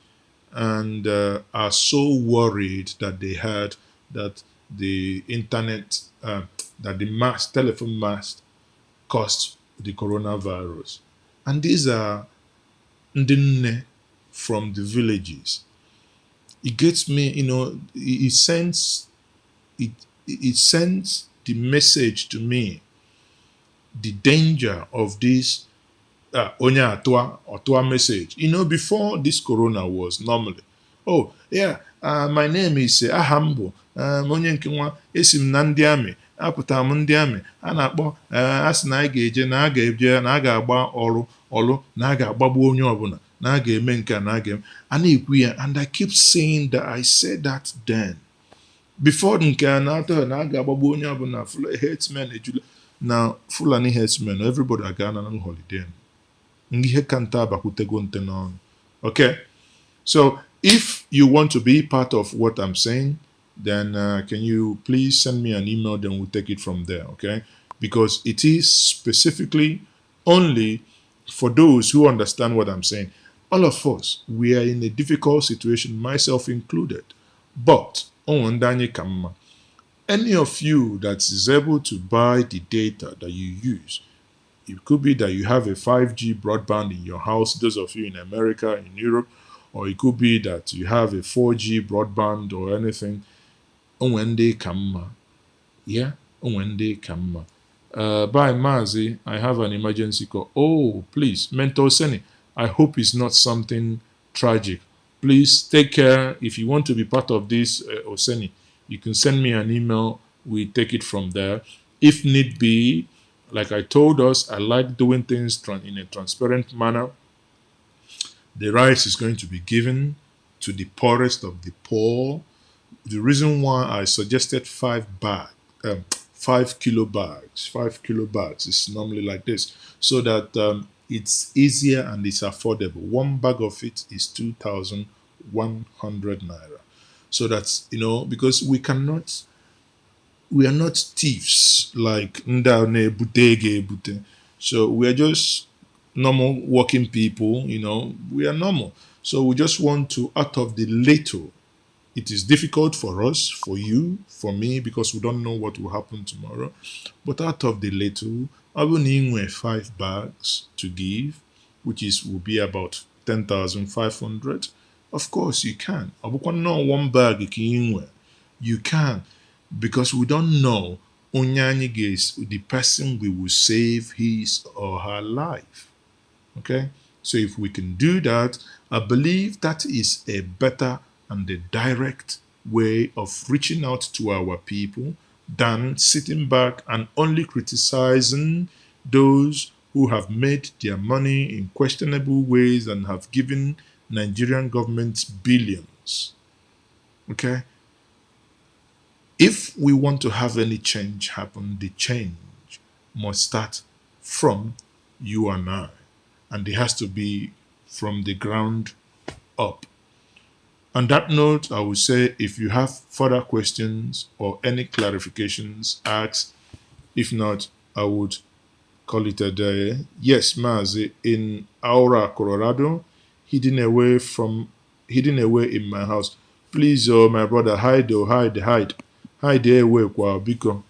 and are so worried that they heard that the internet, that the telephone mast caused the coronavirus, and these are ndinne from the villages, it gets me, it sends the message to me, the danger of this onya atwa message. Before this corona was normally, oh yeah, my name is Ahambo onye nke nwa esi m na ndị amị apụtara m ndị amị a na-akpọ a sị na a ga-eje na a ga-eje na a ga-agba ọlụ na a ga-agbagbu onye ọbụla na a ga-eme nke a na a ga-eme a na-ekwu ya, and I keep saying that I said that then before nke a na-atọ na a ga-agbagbu onye ọbụla herdsmen ejula na Fulani herdsmen everybody aga na holiday ihe ka nta abakwutego nte n'ọnụ. Okay, so if you want to be part of what I'm saying, then can you please send me an email, then we'll take it from there, okay? Because it is specifically only for those who understand what I'm saying. All of us, we are in a difficult situation, myself included. But, any of you that is able to buy the data that you use, it could be that you have a 5G broadband in your house, those of you in America, in Europe, or it could be that you have a 4G broadband or anything. Onwende kamma. Yeah, onwende kamma. By Maazi, I have an emergency call. Oh, please, Mentor Seni, I hope it's not something tragic. Please take care. If you want to be part of this, Oseni, you can send me an email. We take it from there. If need be, like I told us, I like doing things in a transparent manner. The rice is going to be given to the poorest of the poor. The reason why I suggested 5 kilo bags is normally like this, so that it's easier and it's affordable. One bag of it is 2,100 naira. So that's, because we are not thieves like nda na-ebute. So we are just normal working people, we are normal. So we just want to, out of the little, it is difficult for us, for you, for me, because we don't know what will happen tomorrow. But out of the little, I will need 5 bags to give, which will be about 10,500. Of course, you can. No 1 bag you can, because we don't know the person we will save his or her life. Okay, so if we can do that, I believe that is a better and a direct way of reaching out to our people than sitting back and only criticizing those who have made their money in questionable ways and have given Nigerian government billions. Okay, if we want to have any change happen, the change must start from you and I. And it has to be from the ground up. On that note, I would say if you have further questions or any clarifications, ask. If not, I would call it a day. Yes, Maazi, in Aura, Colorado, hidden away in my house. Please, my brother, hide away, Biko.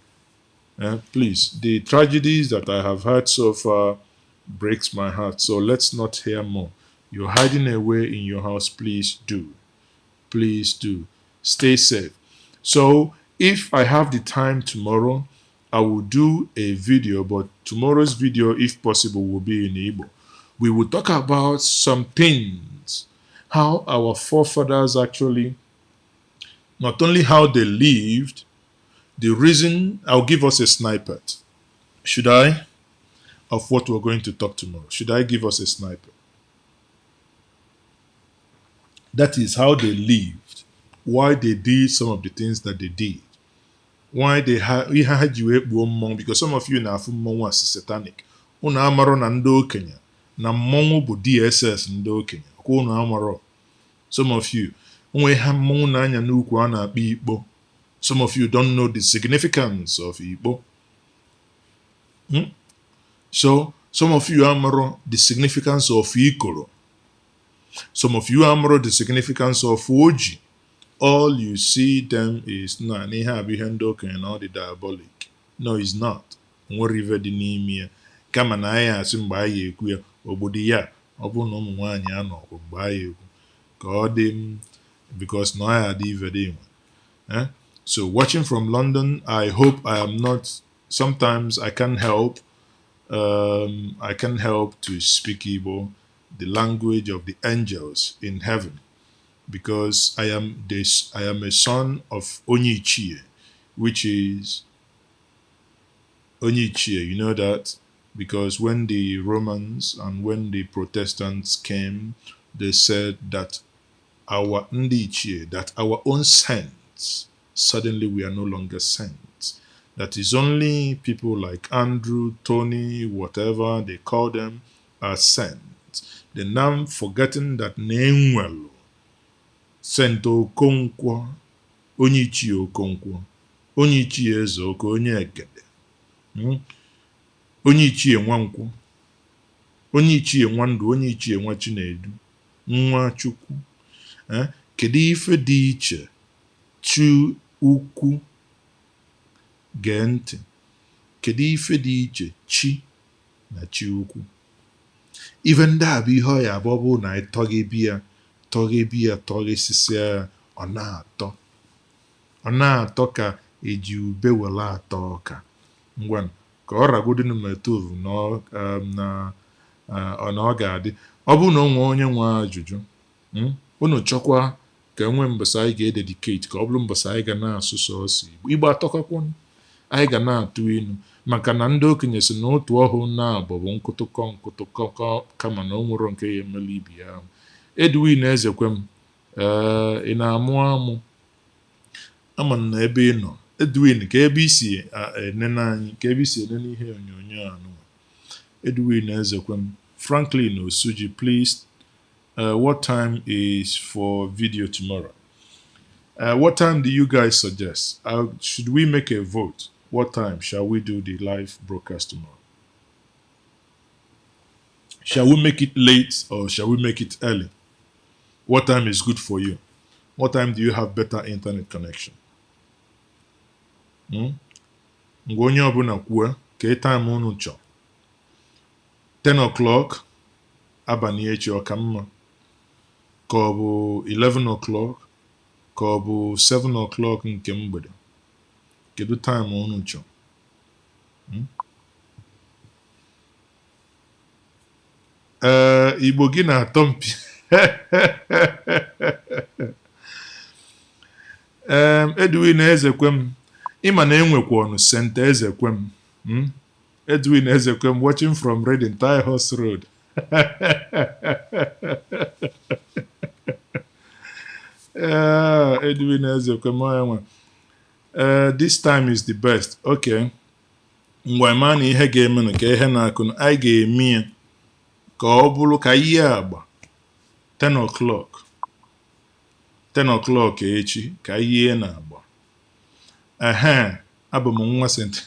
Please, the tragedies that I have heard so far breaks my heart. So let's not hear more. You're hiding away in your house. Please do. Please do. Stay safe. So if I have the time tomorrow, I will do a video, but tomorrow's video, if possible, will be in Igbo. We will talk about some things, how our forefathers actually, not only how they lived, the reason. I'll give us a snippet. Should I? Of what we're going to talk tomorrow. Should I give us a sniper? That is how they lived, why they did some of the things that they did, why they had you because some of you na afu mmọnwụ as satanic. Unu amaro na ndị okenye na mmọnwụ bụ DSS ndị okenye. Kwa unu amaro. Some of you onwe ha mmọnwụ na anya n'ukwu a na-akpọ Igbo. Some of you don't know the significance of Igbo. So, some of you amaro the significance of Ikoro. Some of you amaro the significance of Oji. All you see them is na niha abihendo and all the diabolic. No, it's not. Nwere dị n'ime ya. Kama na anyị asị mgbe anyị ekwu ya, obodo ya, ọ bụ na ụmụ nwaanyị anọ mgbe anyị ekwu. Ka ọ dị because na anyị adị ife dị nwe. So watching from London, I hope I am not, sometimes I can't help to speak Igbo, the language of the angels in heaven. because I am a son of Onyichie, which is Onyichie. You know that because when the Romans and when the Protestants came, they said that our Ndichie, that our own saints, suddenly we are no longer saints. That is only people like Andrew, Tony, whatever they call them, are saints. They now forgetting that Nenwelu, Saint Okonkwo, Onyichie Okonkwo, Onyichie Ezeoke, Onye Egede, Onyichie Nwankwọ, Onyichie Nwandu, Onyichie Nwa Chinedu, Nwa Chukwu. Kedu ife dị iche chi ukwu gee ntị? Kedu ife dị iche chi na chi ukwu? Ife ndị a bụ ihe ọ ya bụ ọ bụ na anyị tọghesịsịa ya, ọ na-atọ ka eji ube were atọ ọka. Ngwa ka ọ ragodinu metovu na ọ ga-adị. Ọ bụrụ na o nwee onye nwe ajụjụ, unu chọkwa ka enwe mbọsị anyị ga-ededicate ka ọ bụrụ mbọsị anyị ga na-asụ sọọsọ Igbo atọkakwa, anyị ga na-atụ inu maka na ndị okenye si na otu ọhụụ na-abụ bụ nkụtụkọ kama na o nwere nke ya emela ibi ya. Edwin Ezekwem, ị na-amụ amụ? Ama m na ebe ị nọ Edwin, ka ebe isi enene anyị, ka ebe isi enene ihe onyonyo anụ. Edwin Ezekwem, Franklin Osuji, please, what time is for video tomorrow? What time do you guys suggest? Should we make a vote? What time shall we do the live broadcast tomorrow? Shall we make it late or shall we make it early? What time is good for you? What time do you have better internet connection? Ngwa onye ọbụla kwuo ka time unu chọ. 10 o'clock abalị echi ọ ka mma? Ka ọ bụ 11 o'clock? Ka ọ bụ 7 o'clock nke mgbede? Kedu time unu chọ? Igbo gị na-atọ mpi. Edwin Ezekwem, ịma na enwekwa ọnụ St. Ezekwem. Edwin Ezekwem, watching from Reading, Thai Horse Road. Edwin Ezekwem, this time is the best. Okay. Ngwa ma na ihe ga-eme na ka ihe na-akụ, anyị ga-eme ya ka ọ bụrụ ka ihe agba 10 o'clock. 10 o'clock echi ka ihe na-agba. Abụ m nwa St.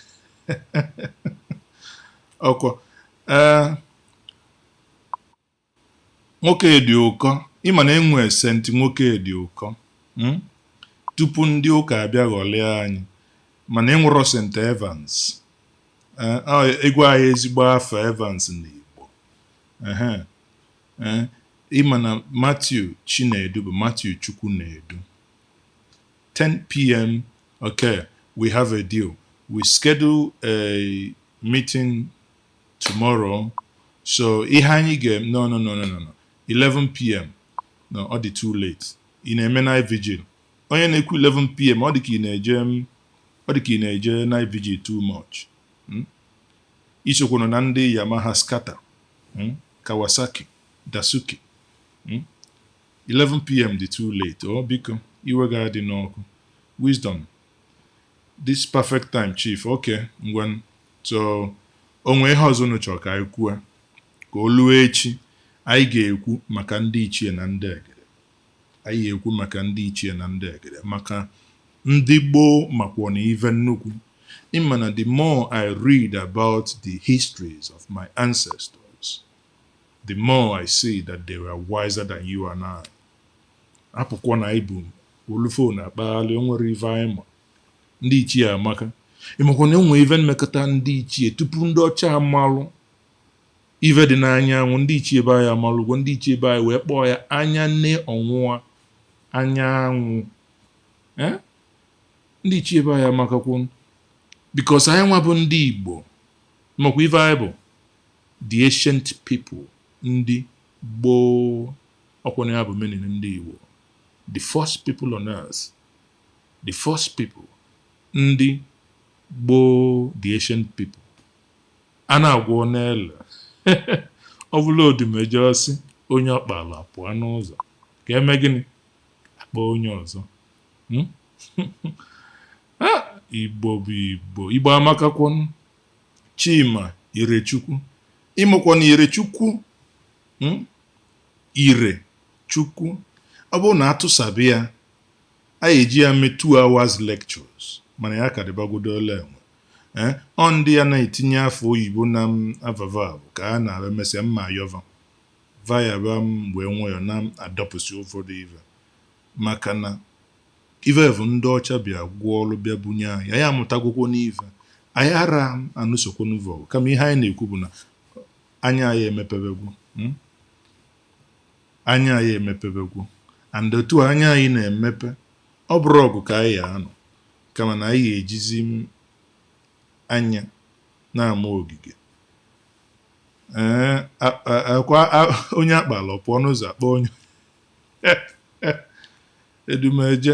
Ọkwa nwoke dị ụkọ, ịma na enwe St. nwoke dị ụkọ tupu ndị ụka abịa ghọlịa anyị, mana enwero St. Evans. Egwu anyị ezigbo afọ Evans n'Igbo. Ịma na Matthew Chinedu bụ Matthew Chukwu Nedu. 10 p.m. Okay, we have a deal. We schedule a meeting tomorrow. So ihe anyị no. 11 p.m. No, ọ dị too late. Ị na-eme night vigil. Onye na-ekwu 11 p.m. ọ dị ka ị na-eje night vigil too much. Isokwano na ndị Yamaha Skata, Kawasaki, Dasuki. 11 p.m. dị too late. Biko iwe ga-adị n'ọkụ. Wisdom, this perfect time, chief. Okay, ngwan. So onwe ihe ọzọ nụchọ ka anyị kwuo ka o luo echi. Anyị ga-ekwu maka ndị ichie na ndị egede. Anyị ga-ekwu maka ndị ichie na ndị egede, maka ndị gboo makwa na ive nnukwu. Ịma na the more I read about the histories of my ancestors, the more I see that they were wiser than you and I. Apụkwa na ibu olufo na akpaghalị onwere ife anyị ma. Ndị ichie amaka. Ịmakwa na enwe ife mmekọta ndị ichie tupu ndị ọcha amalụ ife dị n'anyanwụ. Ndị ichie be anyị amalụgwo. Ndị ichie be anyị wee kpọọ ya anya nne ọnwụwa anyanwụ. Ndị ichie be anyị amakakwo because anyị nwa bụ ndị Igbo. Makwa ife anyị bụ the ancient people, ndị gboo. Ọkwa na ya bụ meaning ndị Igbo. the first people on earth, the first people, ndị gboo, the ancient people. A na-agwọ n'ele ọ bụla odumeje ọsị onye ọkpala pụọ n'ụzọ ka eme gịnị akpọ onye ọzọ. Igbo bụ Igbo. Igbo amakakwọnụ. Chima Irechukwu ịmụkwana Irechukwu Irechukwu ọ bụrụ na atụsabi ya a eji ya mee 2 hours lectures mana ya ka dịbagodo ole enwe ọ ndị ya na-etinye afọ oyibo na avava ka a na-emesịa mma yọva vaya wee nwayọ na-adọpụsị ụfọdụ ive maka na ive bụ ndị ọcha bịa gwụọ ọrụ bịa bunye anyị anyị amụtagwokwo n'ive anyị ara anụsokwo n'ụvọ kama ihe anyị na-ekwu bụ na anya anyị emepebegwu anya anyị emepebegwu and otu anya anyị na-emepe ọ bụrụ ọgụ ka anyị anọ kama na anyị ejizi anya na-ama ogige onye akpala pụọ n'ụzọ akpọ onye Edumeje.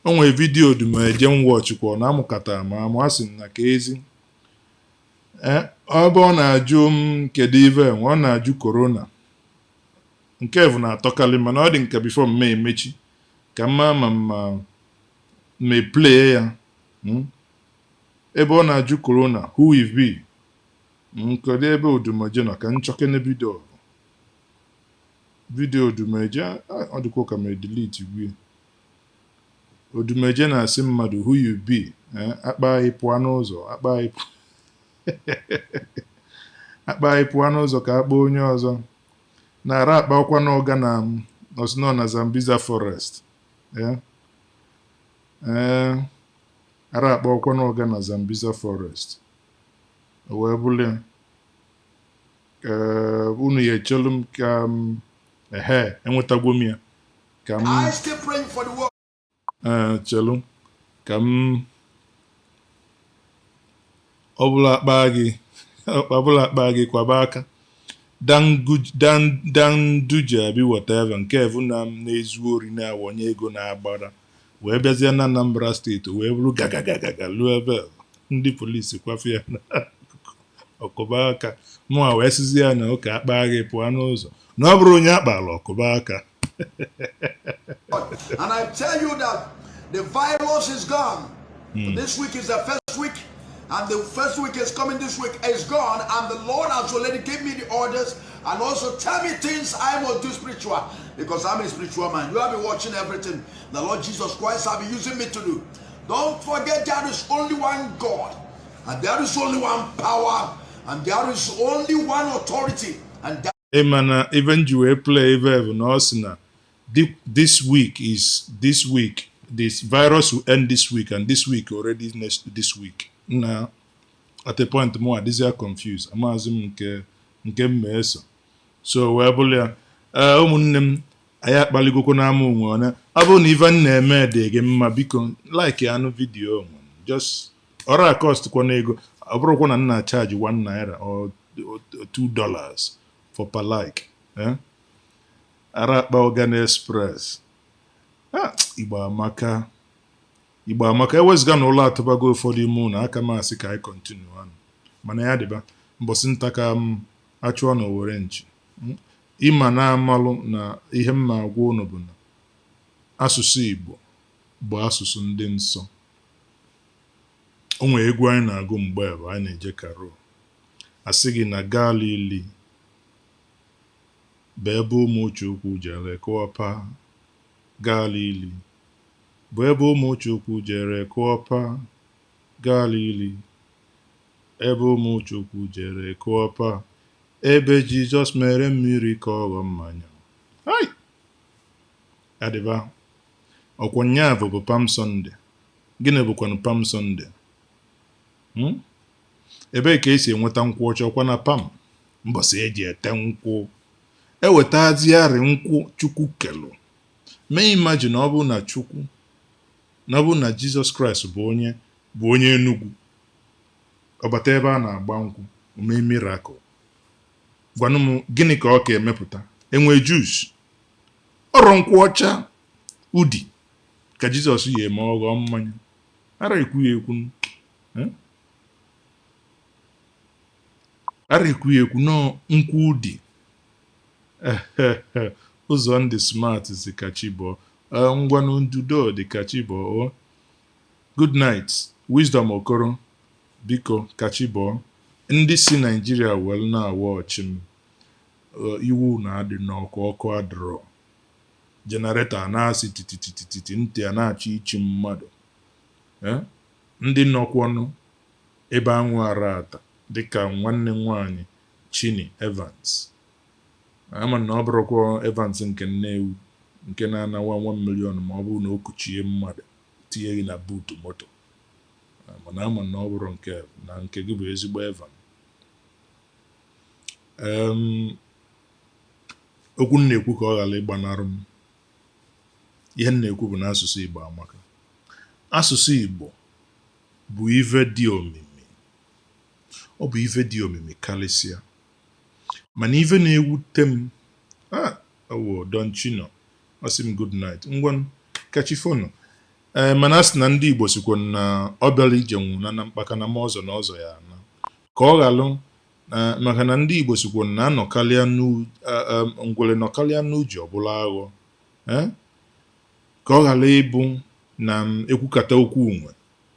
O nwere vidiyo Edumeje nwọchịkwa na amụkata ma amụ asị na ka ezi ọ bụ ọ na-ajụ kedu ive ọ na-ajụ korona nke bụ na-atọkalị mana ọ dị nke bifo mme emechi ka mma ma play ya ebe ọ na-ajụ korona who will be nkedo ebe Edumeje nọ ka nchọkene vidiyo Edumeje ọ dịkwa ka ma delete gwe Edumeje na-asị mmadụ who you be akpa anyị pụọ n'ụzọ akpa anyị pụọ n'ụzọ ka akpa onye ọzọ na-ara akpa ọkwa n'ọga na osino na Zambiza forest ara akpa ọkwa n'ọga na Zambiza forest wee bụrụ unu ya echelu m ka enwetagwo m ya ka m chelu ka m ọbụla akpa gị kwaba aka danduje abi whatever nke evu na m na-ezu ori na-awọnye ego na-agbara wee bịazie na Anambra steeti wee bụrụ gagagagaga luo ebe ndị polisi kwafe ya na ọkụba aka mụa wee sizi ya na ụka akpa gị pụọ n'ụzọ na ọ bụrụ onye akpala ọkụba aka. And I tell you that the virus is gone. This week is the first week, and the first week is coming this week. It's gone, and the Lord has already given me the orders and also tell me things I must do spiritual, because I'm a spiritual man. You have been watching everything the Lord Jesus Christ have been using me to do. Don't forget there is only one God, and there is only one power, and there is only one authority, and that even you play no this week, this virus will end this week, and this week already this week. Now, at a point more, these are confused. I'm asking nke mmeso. So we abụla ụmụnne m anyị akpaligokwa na ama onwe na ọ bụrụ na even na-eme dị gị mma biko like anụ video just ọra cost kwa ego ọ bụrụkwa na nna charge $1 or $2 for per like ara akpa Organ Express Igbo amaka ewezga na ụlọ atụbago ụfọdụ ime ụlọ aka masị ka anyị continue anụ mana ya dịba mbọsị nta ka achụọ na Owere nchi ịma na amalụ na ihe mma agwa ụnụ bụ na asụsụ Igbo bụ asụsụ ndị nsọ. O nwere egwu anyị na-agụ mgbe ebe anyị na-eje karo asị gị na Galili bụ ebe ụmụ Chukwu jere kụọpa Galili bụ ebe ụmụ Chukwu jere kụọpa Galili ebe ụmụ Chukwu jere kụọpa ebe Jizọs mere mmiri ka ọ ghọọ mmanya. Adịba ọkwụnya bụ Palm Sunday. Gịnị bụkwanụ Palm Sunday? Ebe ka esi enweta nkwụ ọcha ọkwa na Palm mbọsị eji ete nkwụ ewetazịarị nkwụ Chukwu kelu. Mee imagine ọ bụ na Chukwu na ọ bụ na Jizọs Kraịst bụ onye Enugu ọbata ebe a na-agba nkwụ mee miracle. Gwanụ m gịnị ka ọ ka emepụta? Enwe juice ọrụ nkwụ ọcha udi ka Jizọs yi eme ọghọ mmanya ara ekwu ya ekwu ara ekwu ya ekwu nọ nkwụ udi ụzọ ndị smart si kachibọ ngwanụ ndudo dị kachibọ good night wisdom okoro biko kachibọ ndị si Naijiria wel na-awa ọchị m iwu na-adị n'ọkụ ọkụ adịrọ jenareto na-asị tititititi ntị a na-achọ ichi mmadụ ndị nọkwọnụ ebe anwụ ara ata dịka nwanne nwanyị Chini Evans ama na ọ bụrụkwa Evans nke Nnewi nke na-anawa 1 million ma ọ bụrụ na o kuchie mmadụ tinye gị na buutu moto mana ama na ọ bụrụ nke gị bụ ezigbo Evan okwu na-ekwu ka ọ ghara ịgbanarị m ihe na-ekwu bụ na asụsụ Igbo amaka asụsụ Igbo bụ ife dị omimi ọ bụ ife dị omimi karịsịa mana ife na-ewute m Don Chino ọ sị m good night ngwa kachifonu mana asị na ndị Igbo sikwa na ọ bịara ije nwụ na mkpaka na ma ọzọ na ọzọ ya na ka ọ ghalụ maka na ndị Igbo sikwa na anọkalịa ngwere nọkalịa n'uji ọbụla aghọ ka ọ ghara ịbụ na ekwukata okwu nwe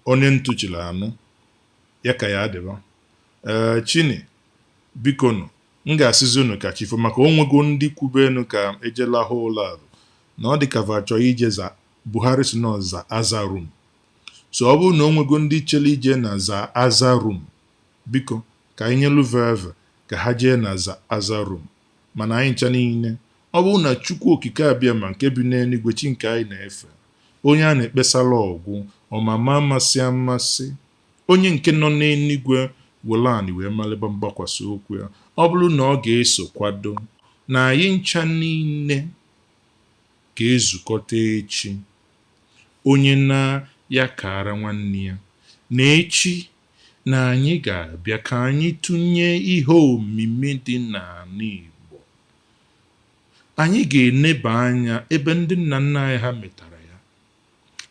onye ntụchiri anụ ya ka ya adịba Chini biko nụ m ga-asịzi unu ka chifo maka onwego ndị kwubenu ka ejela ha ụlọ ahụ na ọ dị ka vachọ ije za Buhari si na za aza room so ọ bụrụ na onwego ndị chere ije na za aza room biko ka anyị nyelu veve ka ha jee na za aza room mana anyị ncha niile ọ bụrụ na Chukwu okike abịa ma nke bi n'eluigwe chi nke anyị na-efe onye a na-ekpesala ọgwụ ọmama amasị amasị onye nke nọ n'eluigwe welani wee malịba mgbakwasị okwu ya ọ bụrụ na ọ ga-eso kwado na anyị ncha niile ga-ezukọta echi onye na ya kara nwanne ya na echi na anyị ga-abịa ka anyị tụnye ihe omimi dị n'ala Igbo anyị ga-eneba anya ebe ndị nna nna anyị ha metara ya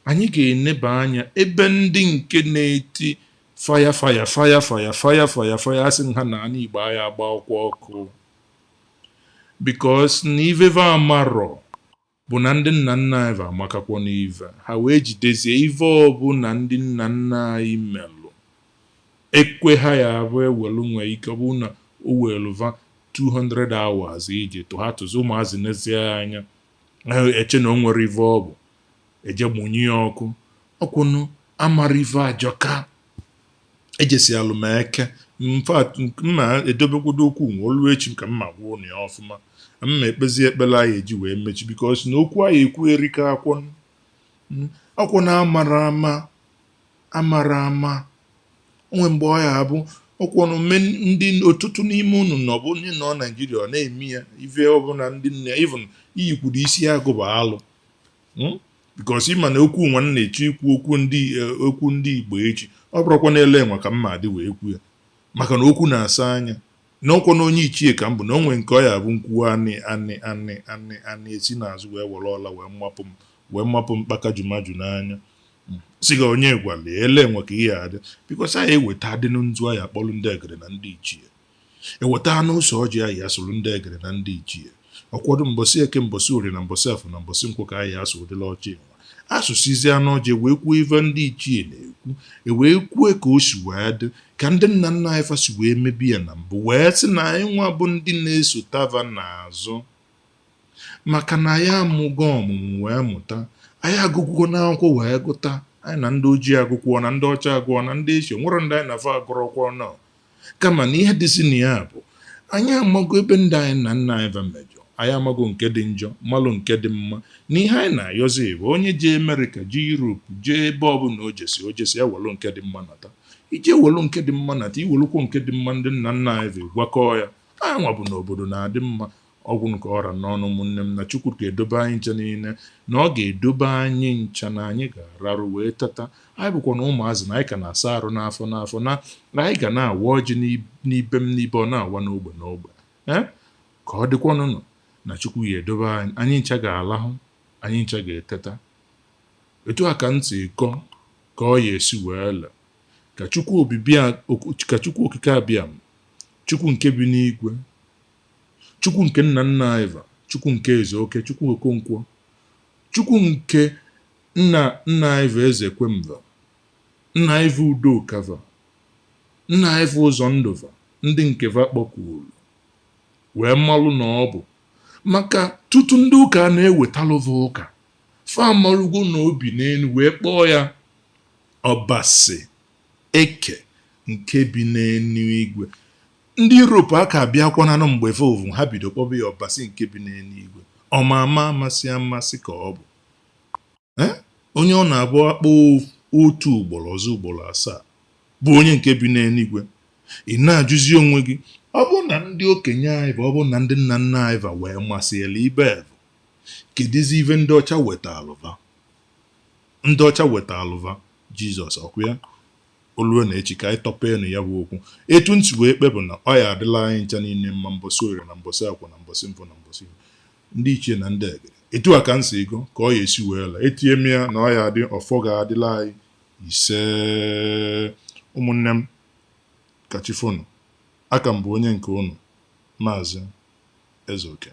anyị ga-eneba anya ebe ndị nke na-eti faya faya faya faya faya faya faya asị ha na ala Igbo anyị agba ọkụ because na iveve amarọ bụ na ndị nna nna anyị amakakwa n'ive ha wee jidezie ive ọbụla ndị nna nna anyị melụ ekwe ha ya abụ ewelu nwee ike ọ bụ na o weluva 200 hours ije tụ ha tụzi ụmụazị n'ezie anya eche na o nwere ive ọ bụ eje gbunye ya ọkụ ọkwụnụ amara ive ajọka ejesi alụmeke mma edobekwodo okwu nwe olu echi ka mma gwuo na ya ọfụma mma ekpezi ekpele anyị eji wee mechi bikos na okwu anyị ekwu erika akwụ na amara ama onwe mgbe ọ ya abụ ọkwụnụ ndị ọtụtụ n'ime unu na ọ bụ ndị nọ Naijiria ọ na-eme ya ive ọbụla ndị nne even iyikwuru isi agụ bụ alụ bikos ịma na okwu nwa na-eche ikwu okwu ndị Igbo echi ọ bụrụkwa na ele enwe ka mma adị wee kwu ya maka na okwu na-asa anya n'ọkwa na onye ichie ka m bụ na onwe nke ọ ya bụ nkwuwa anị esi n'azụ wee were ọla wee mmapụ mkpaka jumaju n'anya siga onye gwali ele enwe ka ihe adị bikos anyị eweta adị nzu anyị akpọlụ ndị egere na ndị ichie eweta anụ ụsọ ọjị anyị asụrụ ndị egere na ndị ichie ọkwado mbọsị eke mbọsị orie na mbọsị afọ na mbọsị nkwụ ka anyị asụ ụdịla ọchị asụsụzi anụ ọjị wee kwuo ive ndị ichie na-ekwu wee kwue ka o si wee dị ka ndị nna nna anyị fasi wee mebi ya na mbụ wee sị na anyị nwa bụ ndị na-eso tava n'azụ maka na anyị amụgo ọmụmụ wee mụta anyị agụgwugo n'akwụkwọ wee gụta anyị na ndị ojii agụkwọ na ndị ọcha agụọ na ndị eshie nwere ndị anyị na-afa agụrọkwọ nọ kama na ihe dịzi na ya bụ anyị amago ebe ndị anyị na nna anyị va mejọ anyị amago nke dị njọ malụ nke dị mma na ihe anyị na-ayọzi bụ onye jee Amerịka jee Europe jee ebe ọbụla o jesi ya welu nke dị mma nata ije welu nke dị mma nata iwelukwo nke dị mma ndị nna nna anyị gwakọọ ya anyị nwa bụ na obodo na-adị mma ọgwụ nke ọra n'ọnụ ụmụnne m na Chukwu ga-edobe anyị ncha niile na ọ ga-edobe anyị ncha na anyị ga-ararụ wee tata anyị bụkwa na ụmụazị na anyị ka na-asa arụ n'afọ na anyị ga na-awa ọjị n'ibe m n'ibe ọ na-awa n'ogbe ka ọ dịkwanụnụ na Chukwu ga-edobe anyị ncha ga-alahụ anyị ncha ga-eteta. Etu a ka ntị kọ ka ọ ya esi wee le ka Chukwu okike abịa, Chukwu nke bi n'igwe, Chukwu nke nna nna anyị, Chukwu nke Ezeoke, Chukwu Okonkwo, Chukwu nke nna nna anyị eze Kwemba, nna anyị Udokava, nna anyị ụzọ ndụva, ndị nke va kpọkwuru wee malụ na ọ bụ maka tutu ndị ụka na-ewetalụva ụka fa malụgo na obi n'elu wee kpọọ ya ọbasi eke nke bi n'enu igwe. Ndị Europe aka abịakwananụ mgbe vovu ha bido kpọba ya ọbasi nke bi n'enu igwe. Ọmama amasị ka ọ bụ onye ọ na-abụ akpọ otu ugboro ọzọ ugboro asaa bụ onye nke bi n'eluigwe. Ị na-ajụzi onwe gị, ọ bụ na ndị okenye anyị bụ, ọ bụ na ndị nna nna anyị va wee masịela ibe kedizi ive ndị ọcha wetalụva? Ndị ọcha wetalụva Jizọs, ọkwa ya? Oluwe na echi ka anyị tọpenu ya bụ okwu. Etu ntị wee kpe bụ na ọ ya adịla anyị ncha niile mma, mbọsị Orie na mbọsị Akwa na mbọsị Mfọ na mbọsị ndị ichie na ndị egede. Etu a ka nsị ego ka ọ ya esi wee la etinye m ya na ọ ya adị ọfọ ga-adịla anyị ise. Ụmụnne m, kachifonu, aka m bụ onye nke unu, Maazi Ezeoke.